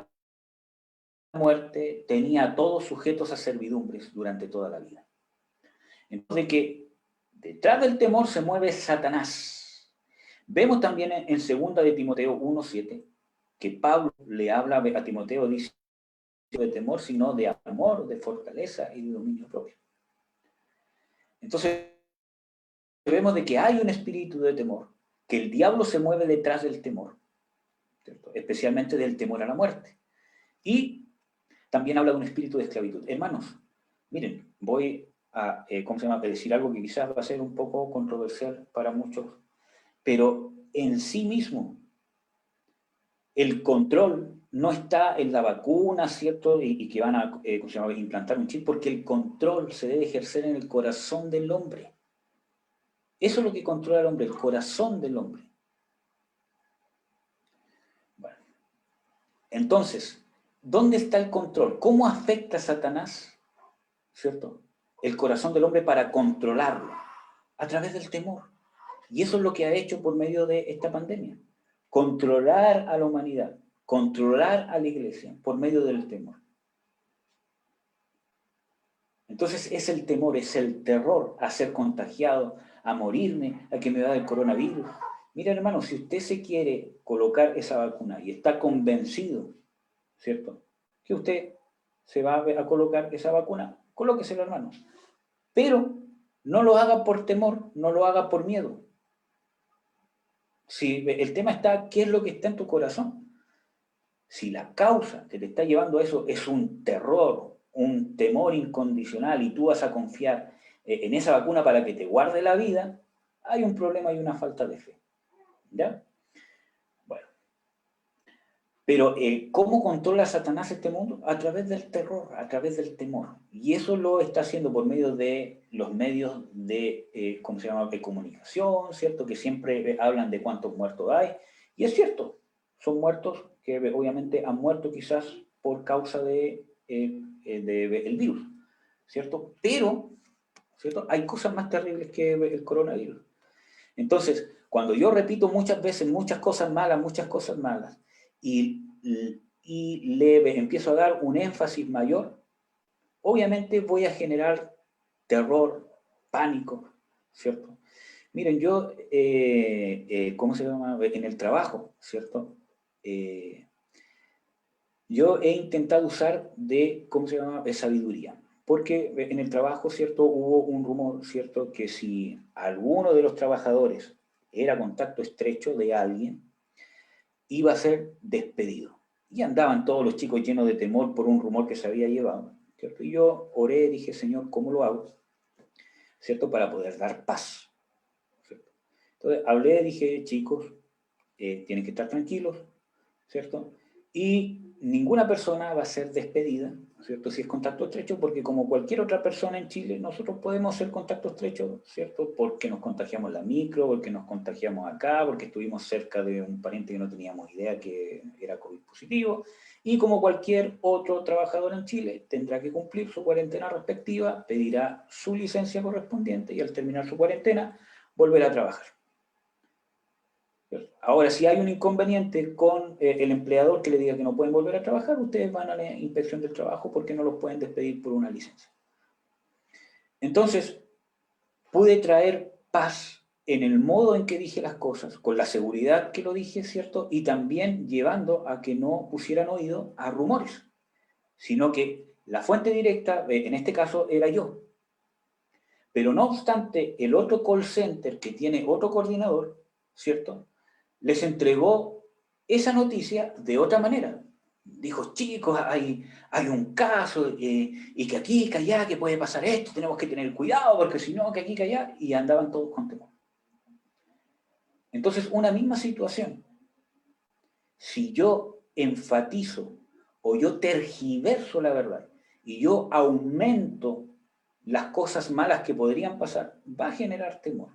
muerte, tenía a todos sujetos a servidumbres durante toda la vida. Entonces, de que detrás del temor se mueve Satanás. Vemos también en 2 de Timoteo 1:7 que Pablo le habla a Timoteo, dice, de temor, sino de amor, de fortaleza y de dominio propio. Entonces, vemos de que hay un espíritu de temor, que el diablo se mueve detrás del temor, ¿cierto? Especialmente del temor a la muerte. Y también habla de un espíritu de esclavitud. Hermanos, miren, voy a, ¿cómo se llama?, decir algo que quizás va a ser un poco controversial para muchos, pero en sí mismo el control no está en la vacuna, ¿cierto? Y que van a ¿cómo se llama?, implantar un chip, porque el control se debe ejercer en el corazón del hombre. Eso es lo que controla al hombre, el corazón del hombre. Bueno, entonces, ¿dónde está el control? ¿Cómo afecta a Satanás, ¿cierto?, el corazón del hombre para controlarlo? A través del temor. Y eso es lo que ha hecho por medio de esta pandemia. Controlar a la humanidad, controlar a la iglesia por medio del temor. Entonces es el temor, es el terror a ser contagiado, a morirme, a que me da el coronavirus. Mira, hermano, si usted se quiere colocar esa vacuna y está convencido, ¿cierto?, que usted se va a colocar esa vacuna, colóquesela, hermano. Pero no lo haga por temor, no lo haga por miedo. Si el tema está, ¿qué es lo que está en tu corazón? Si la causa que te está llevando a eso es un terror, un temor incondicional y tú vas a confiar en esa vacuna para que te guarde la vida, hay un problema y una falta de fe. ¿Ya? Bueno. Pero ¿cómo controla Satanás este mundo? A través del terror, a través del temor. Y eso lo está haciendo por medio de los medios de, ¿cómo se llama?, de comunicación, ¿cierto? Que siempre hablan de cuántos muertos hay. Y es cierto, son muertos que obviamente han muerto quizás por causa de el virus, ¿cierto? Pero, ¿cierto?, hay cosas más terribles que el coronavirus. Entonces, cuando yo repito muchas veces muchas cosas malas, y le empiezo a dar un énfasis mayor, obviamente voy a generar terror, pánico, ¿cierto? Miren, yo, ¿cómo se llama?, en el trabajo, ¿cierto? Yo he intentado usar de, ¿cómo se llama?, de sabiduría. Porque en el trabajo, ¿cierto?, hubo un rumor, ¿cierto?, que si alguno de los trabajadores era contacto estrecho de alguien, iba a ser despedido. Y andaban todos los chicos llenos de temor por un rumor que se había llevado, ¿cierto? Y yo oré, dije, Señor, ¿cómo lo hago?, ¿cierto?, para poder dar paz. Entonces hablé, dije, chicos, tienen que estar tranquilos, ¿cierto? Y ninguna persona va a ser despedida, ¿cierto? Si es contacto estrecho, porque como cualquier otra persona en Chile, nosotros podemos ser contacto estrecho, ¿cierto? Porque nos contagiamos la micro, porque nos contagiamos acá, porque estuvimos cerca de un pariente que no teníamos idea que era COVID positivo, y como cualquier otro trabajador en Chile, tendrá que cumplir su cuarentena respectiva, pedirá su licencia correspondiente y al terminar su cuarentena, volverá a trabajar. Ahora, si hay un inconveniente con el empleador que le diga que no pueden volver a trabajar, ustedes van a la inspección del trabajo porque no los pueden despedir por una licencia. Entonces, pude traer paz en el modo en que dije las cosas, con la seguridad que lo dije, ¿cierto? Y también llevando a que no pusieran oído a rumores, sino que la fuente directa, en este caso, era yo. Pero no obstante, el otro call center que tiene otro coordinador, ¿cierto? Les entregó esa noticia de otra manera. Dijo, chicos, hay un caso, y que aquí, que allá, que puede pasar esto, tenemos que tener cuidado, porque si no, que aquí, que allá, y andaban todos con temor. Entonces, una misma situación, si yo enfatizo o yo tergiverso la verdad, y yo aumento las cosas malas que podrían pasar, va a generar temor.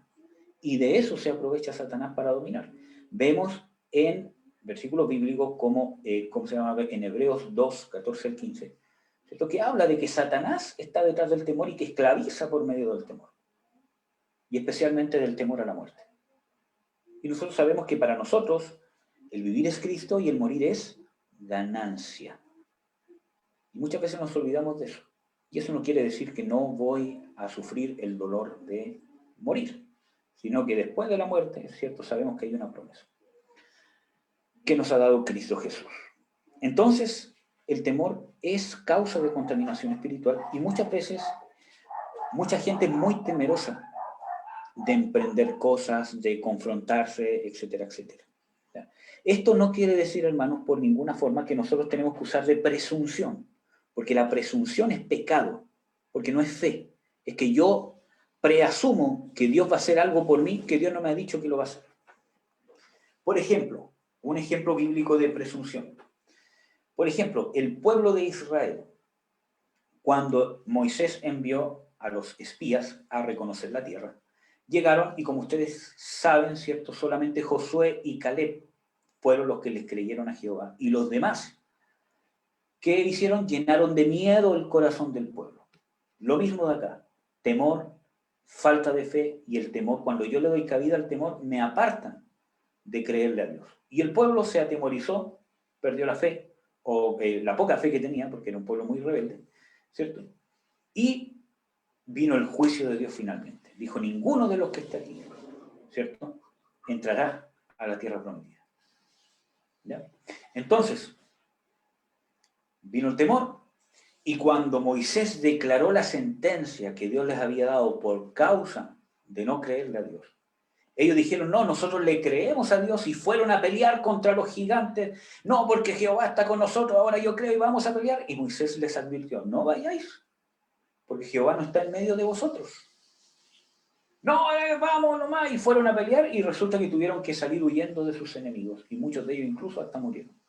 Y de eso se aprovecha Satanás para dominar. Vemos en versículos bíblicos como, ¿cómo se llama? En Hebreos 2, 14 al 15, ¿cierto? Que habla de que Satanás está detrás del temor y que esclaviza por medio del temor. Y especialmente del temor a la muerte. Y nosotros sabemos que para nosotros el vivir es Cristo y el morir es ganancia. Y muchas veces nos olvidamos de eso. Y eso no quiere decir que no voy a sufrir el dolor de morir, sino que después de la muerte, es cierto, sabemos que hay una promesa que nos ha dado Cristo Jesús. Entonces, el temor es causa de contaminación espiritual y muchas veces mucha gente es muy temerosa de emprender cosas, de confrontarse, etcétera, etcétera. Esto no quiere decir, hermanos, por ninguna forma que nosotros tenemos que usar de presunción, porque la presunción es pecado, porque no es fe. Es que yo preasumo que Dios va a hacer algo por mí que Dios no me ha dicho que lo va a hacer. Por ejemplo, un ejemplo bíblico de presunción. Por ejemplo, el pueblo de Israel, cuando Moisés envió a los espías a reconocer la tierra, llegaron y como ustedes saben, ¿cierto? Solamente Josué y Caleb fueron los que les creyeron a Jehová. Y los demás, ¿qué hicieron? Llenaron de miedo el corazón del pueblo. Lo mismo de acá, temor, falta de fe y el temor. Cuando yo le doy cabida al temor, me apartan de creerle a Dios. Y el pueblo se atemorizó, perdió la fe, o la poca fe que tenía, porque era un pueblo muy rebelde, ¿cierto? Y vino el juicio de Dios finalmente. Dijo, ninguno de los que está aquí, ¿cierto? Entrará a la tierra prometida. ¿Ya? Entonces, vino el temor, y cuando Moisés declaró la sentencia que Dios les había dado por causa de no creerle a Dios, ellos dijeron, no, nosotros le creemos a Dios y fueron a pelear contra los gigantes. No, porque Jehová está con nosotros, ahora yo creo y vamos a pelear. Y Moisés les advirtió, no vayáis, porque Jehová no está en medio de vosotros. No, vamos nomás. Y fueron a pelear y resulta que tuvieron que salir huyendo de sus enemigos. Y muchos de ellos incluso hasta murieron.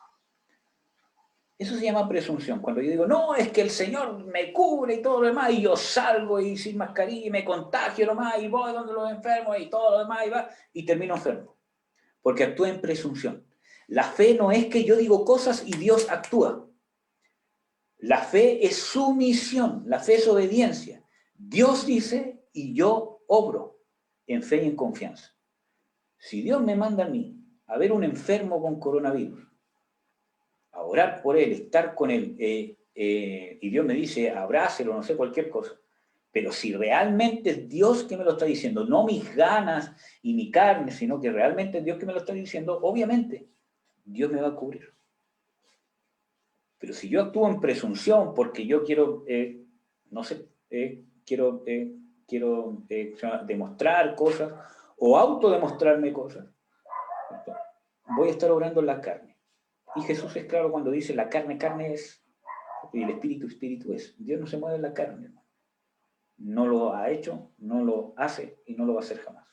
Eso se llama presunción. Cuando yo digo, no, es que el Señor me cubre y todo lo demás, y yo salgo y sin mascarilla y me contagio nomás, y voy donde los enfermos y todo lo demás, y termino enfermo. Porque actúa en presunción. La fe no es que yo digo cosas y Dios actúa. La fe es sumisión, la fe es obediencia. Dios dice y yo obro en fe y en confianza. Si Dios me manda a mí a ver un enfermo con coronavirus, a orar por él, estar con él, y Dios me dice, abrácelo, no sé, cualquier cosa, pero si realmente es Dios que me lo está diciendo, no mis ganas y mi carne, sino que realmente es Dios que me lo está diciendo, obviamente, Dios me va a cubrir. Pero si yo actúo en presunción porque yo quiero, no sé, quiero demostrar cosas o autodemostrarme cosas, voy a estar obrando en la carne. Y Jesús es claro cuando dice, la carne, carne es, y el espíritu, espíritu es. Dios no se mueve en la carne, hermano. No lo ha hecho, no lo hace y no lo va a hacer jamás.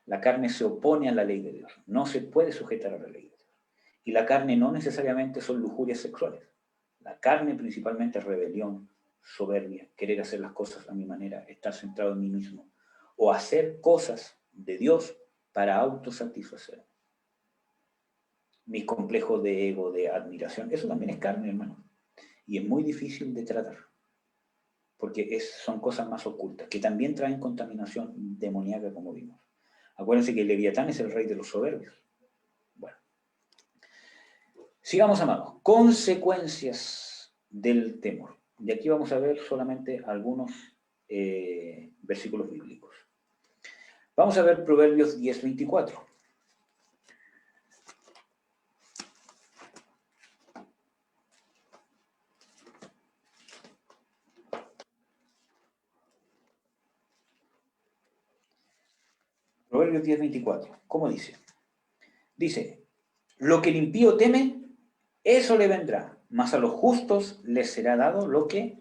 La carne se opone a la ley de Dios, no se puede sujetar a la ley de Dios. Y la carne no necesariamente son lujurias sexuales. La carne principalmente es rebelión, soberbia, querer hacer las cosas a mi manera, estar centrado en mí mismo, o hacer cosas de Dios para autosatisfacer. Mis complejos de ego, de admiración, eso también es carne, hermano. Y es muy difícil de tratar, porque son cosas más ocultas, que también traen contaminación demoníaca, como vimos. Acuérdense que el Leviatán es el rey de los soberbios. Bueno. Sigamos, amados. Consecuencias del temor. Y aquí vamos a ver solamente algunos versículos bíblicos. Vamos a ver Proverbios 10:24. Proverbios 10:24. ¿Cómo dice? Dice, lo que el impío teme, eso le vendrá, mas a los justos les será dado lo que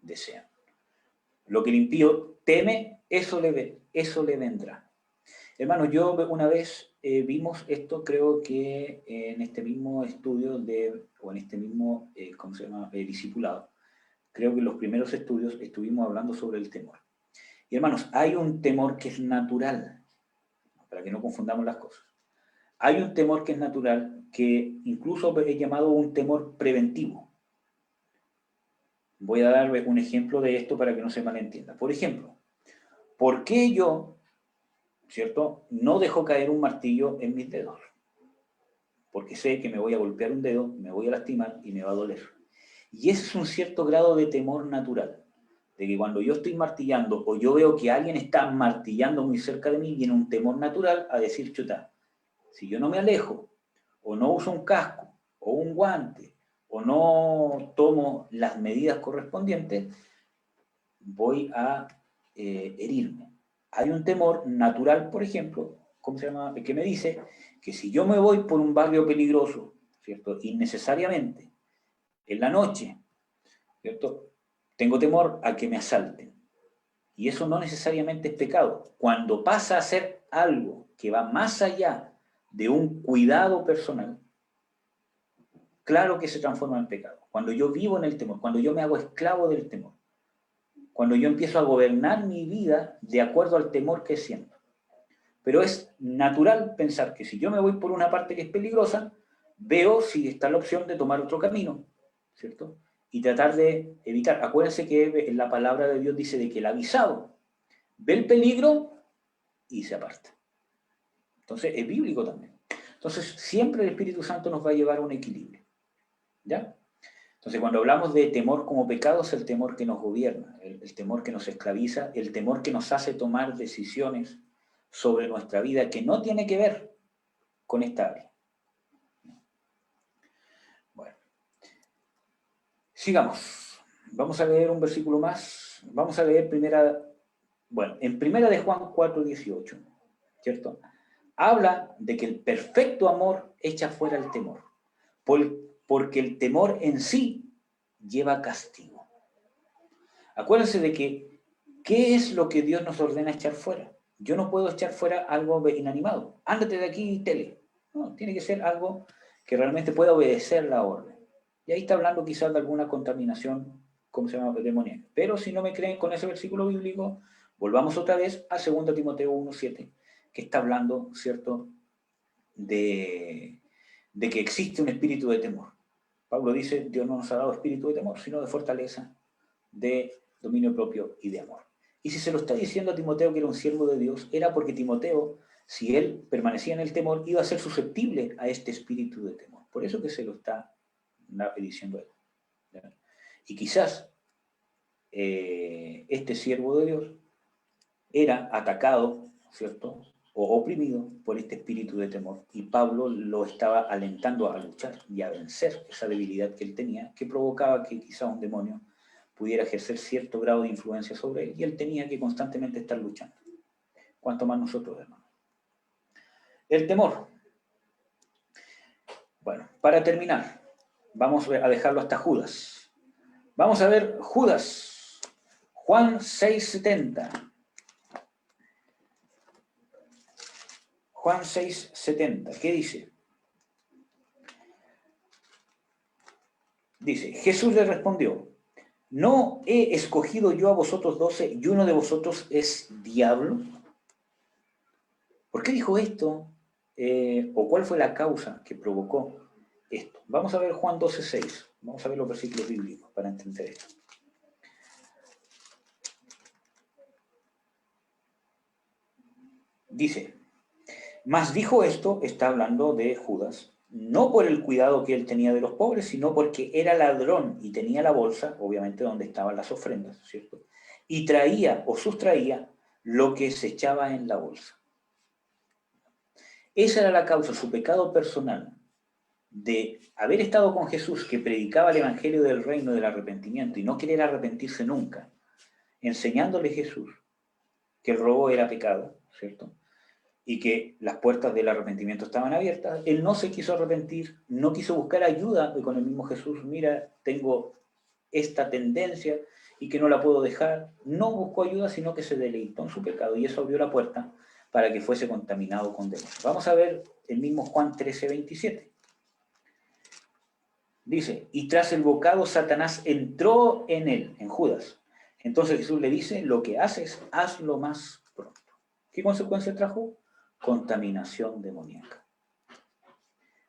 desean. Lo que el impío teme, eso le vendrá. Hermano, yo una vez vimos esto, creo que en este mismo estudio o en este mismo, ¿cómo se llama?, discipulado. Creo que en los primeros estudios estuvimos hablando sobre el temor. Y hermanos, hay un temor que es natural, para que no confundamos las cosas. Hay un temor que es natural, que incluso es llamado un temor preventivo. Voy a dar un ejemplo de esto para que no se malentienda. Por ejemplo, ¿por qué yo, cierto, no dejo caer un martillo en mis dedos? Porque sé que me voy a golpear un dedo, me voy a lastimar y me va a doler. Y ese es un cierto grado de temor natural, de que cuando yo estoy martillando o yo veo que alguien está martillando muy cerca de mí, viene un temor natural a decir, chuta, si yo no me alejo, o no uso un casco, o un guante, o no tomo las medidas correspondientes, voy a herirme. Hay un temor natural, por ejemplo, ¿cómo se llama?, que me dice que si yo me voy por un barrio peligroso, ¿cierto?, innecesariamente, en la noche, ¿cierto?, tengo temor a que me asalten. Y eso no necesariamente es pecado. Cuando pasa a ser algo que va más allá de un cuidado personal, claro que se transforma en pecado. Cuando yo vivo en el temor, cuando yo me hago esclavo del temor, cuando yo empiezo a gobernar mi vida de acuerdo al temor que siento. Pero es natural pensar que si yo me voy por una parte que es peligrosa, veo si está la opción de tomar otro camino, ¿cierto? Y tratar de evitar. Acuérdense que la palabra de Dios dice de que el avisado ve el peligro y se aparta. Entonces es bíblico también. Entonces siempre el Espíritu Santo nos va a llevar a un equilibrio. ¿Ya? Entonces cuando hablamos de temor como pecado es el temor que nos gobierna, el temor que nos esclaviza, el temor que nos hace tomar decisiones sobre nuestra vida que no tiene que ver con esta área. Bueno, sigamos. Vamos a leer un versículo más. Vamos a leer en primera de Juan 4:18, ¿cierto? Habla de que el perfecto amor echa fuera el temor, porque el temor en sí lleva castigo. Acuérdense de que, ¿qué es lo que Dios nos ordena echar fuera? Yo no puedo echar fuera algo inanimado. Ándate de aquí, tele. No, tiene que ser algo que realmente pueda obedecer la orden. Y ahí está hablando quizás de alguna contaminación, ¿cómo se llama?, demoníaca. Pero si no me creen con ese versículo bíblico, volvamos otra vez a 2 Timoteo 1:7, que está hablando, ¿cierto?, de que existe un espíritu de temor. Pablo dice, Dios no nos ha dado espíritu de temor, sino de fortaleza, de dominio propio y de amor. Y si se lo está diciendo a Timoteo que era un siervo de Dios, era porque Timoteo, si él permanecía en el temor, iba a ser susceptible a este espíritu de temor. Por eso que se lo está diciendo a él. ¿Ya? Y quizás este siervo de Dios era atacado, ¿cierto?, o oprimido por este espíritu de temor. Y Pablo lo estaba alentando a luchar y a vencer esa debilidad que él tenía, que provocaba que quizá un demonio pudiera ejercer cierto grado de influencia sobre él, y él tenía que constantemente estar luchando. Cuanto más nosotros, hermanos. El temor. Bueno, para terminar, vamos a dejarlo hasta Judas. Vamos a ver Judas, Juan 6:70. Juan 6:70, ¿qué dice? Dice, Jesús le respondió, ¿no he escogido yo a vosotros 12 y uno de vosotros es diablo? ¿Por qué dijo esto? ¿O cuál fue la causa que provocó esto? Vamos a ver Juan 12:6. Vamos a ver los versículos bíblicos para entender esto. Dice, mas dijo esto, está hablando de Judas, no por el cuidado que él tenía de los pobres, sino porque era ladrón y tenía la bolsa, obviamente donde estaban las ofrendas, ¿cierto? Y traía o sustraía lo que se echaba en la bolsa. Esa era la causa, su pecado personal, de haber estado con Jesús, que predicaba el evangelio del reino del arrepentimiento y no querer arrepentirse nunca, enseñándole Jesús que el robo era pecado, ¿cierto? Y que las puertas del arrepentimiento estaban abiertas. Él no se quiso arrepentir, no quiso buscar ayuda con el mismo Jesús. Mira, tengo esta tendencia y que no la puedo dejar. No buscó ayuda, sino que se deleitó en su pecado y eso abrió la puerta para que fuese contaminado con demonios. Vamos a ver el mismo Juan 13:27. Dice, y tras el bocado Satanás entró en él, en Judas. Entonces Jesús le dice, lo que haces, hazlo más pronto. ¿Qué consecuencia trajo? Contaminación demoníaca.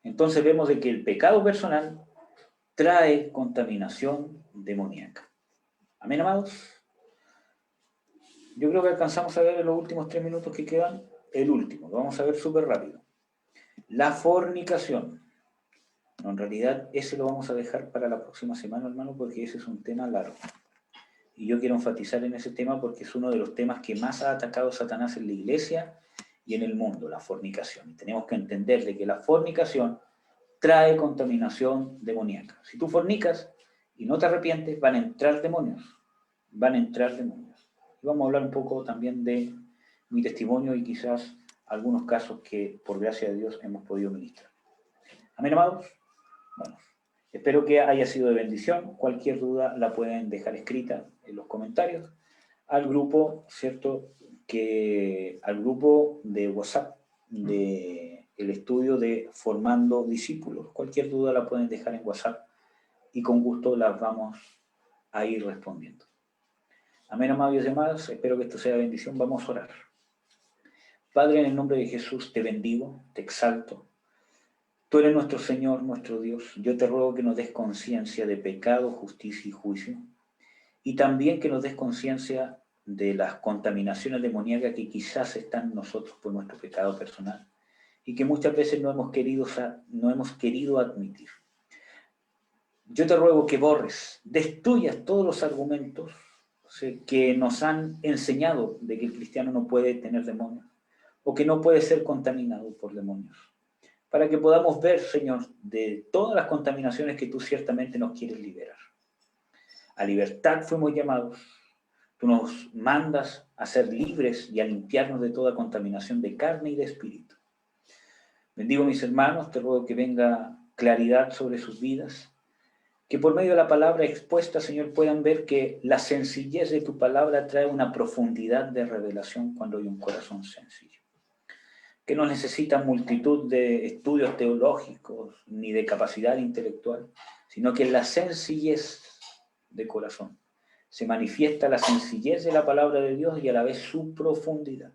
Entonces vemos de que el pecado personal trae contaminación demoníaca. ¿Amén, amados? Yo creo que alcanzamos a ver en los últimos 3 minutos que quedan, el último, lo vamos a ver súper rápido. La fornicación. No, en realidad ese lo vamos a dejar para la próxima semana, hermano, porque ese es un tema largo. Y yo quiero enfatizar en ese tema porque es uno de los temas que más ha atacado Satanás en la iglesia y en el mundo, la fornicación. Y tenemos que entender de que la fornicación trae contaminación demoníaca. Si tú fornicas y no te arrepientes, van a entrar demonios. Van a entrar demonios. Y vamos a hablar un poco también de mi testimonio y quizás algunos casos que, por gracia de Dios, hemos podido ministrar. Amén, amados. Bueno, espero que haya sido de bendición. Cualquier duda la pueden dejar escrita en los comentarios al grupo, ¿cierto? Al grupo de WhatsApp de el estudio de Formando Discípulos. Cualquier duda la pueden dejar en WhatsApp y con gusto las vamos a ir respondiendo. Amén, amados y amadas. Espero que esto sea de bendición. Vamos a orar. Padre, en el nombre de Jesús te bendigo, te exalto. Tú eres nuestro Señor, nuestro Dios. Yo te ruego que nos des conciencia de pecado, justicia y juicio. Y también que nos des conciencia de las contaminaciones demoníacas que quizás están en nosotros por nuestro pecado personal y que muchas veces no hemos querido admitir. Yo te ruego que borres, destruyas todos los argumentos, ¿sí?, que nos han enseñado de que el cristiano no puede tener demonios o que no puede ser contaminado por demonios, para que podamos ver, Señor, de todas las contaminaciones que tú ciertamente nos quieres liberar. A libertad fuimos llamados. Tú nos mandas a ser libres y a limpiarnos de toda contaminación de carne y de espíritu. Bendigo a mis hermanos, te ruego que venga claridad sobre sus vidas, que por medio de la palabra expuesta, Señor, puedan ver que la sencillez de tu palabra trae una profundidad de revelación cuando hay un corazón sencillo. Que no necesita multitud de estudios teológicos ni de capacidad intelectual, sino que en la sencillez de corazón se manifiesta la sencillez de la palabra de Dios y a la vez su profundidad.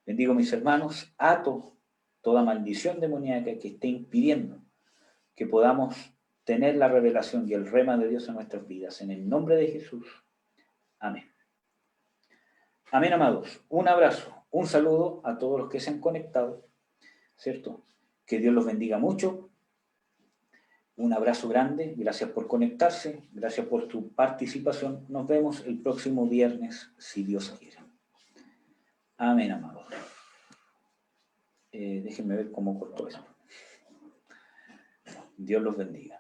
Bendigo a mis hermanos, ato toda maldición demoníaca que esté impidiendo que podamos tener la revelación y el rema de Dios en nuestras vidas. En el nombre de Jesús. Amén. Amén, amados. Un abrazo, un saludo a todos los que se han conectado, ¿cierto? Que Dios los bendiga mucho. Un abrazo grande, gracias por conectarse, gracias por tu participación. Nos vemos el próximo viernes, si Dios quiere. Amén, amados. Déjenme ver cómo cortó eso. Dios los bendiga.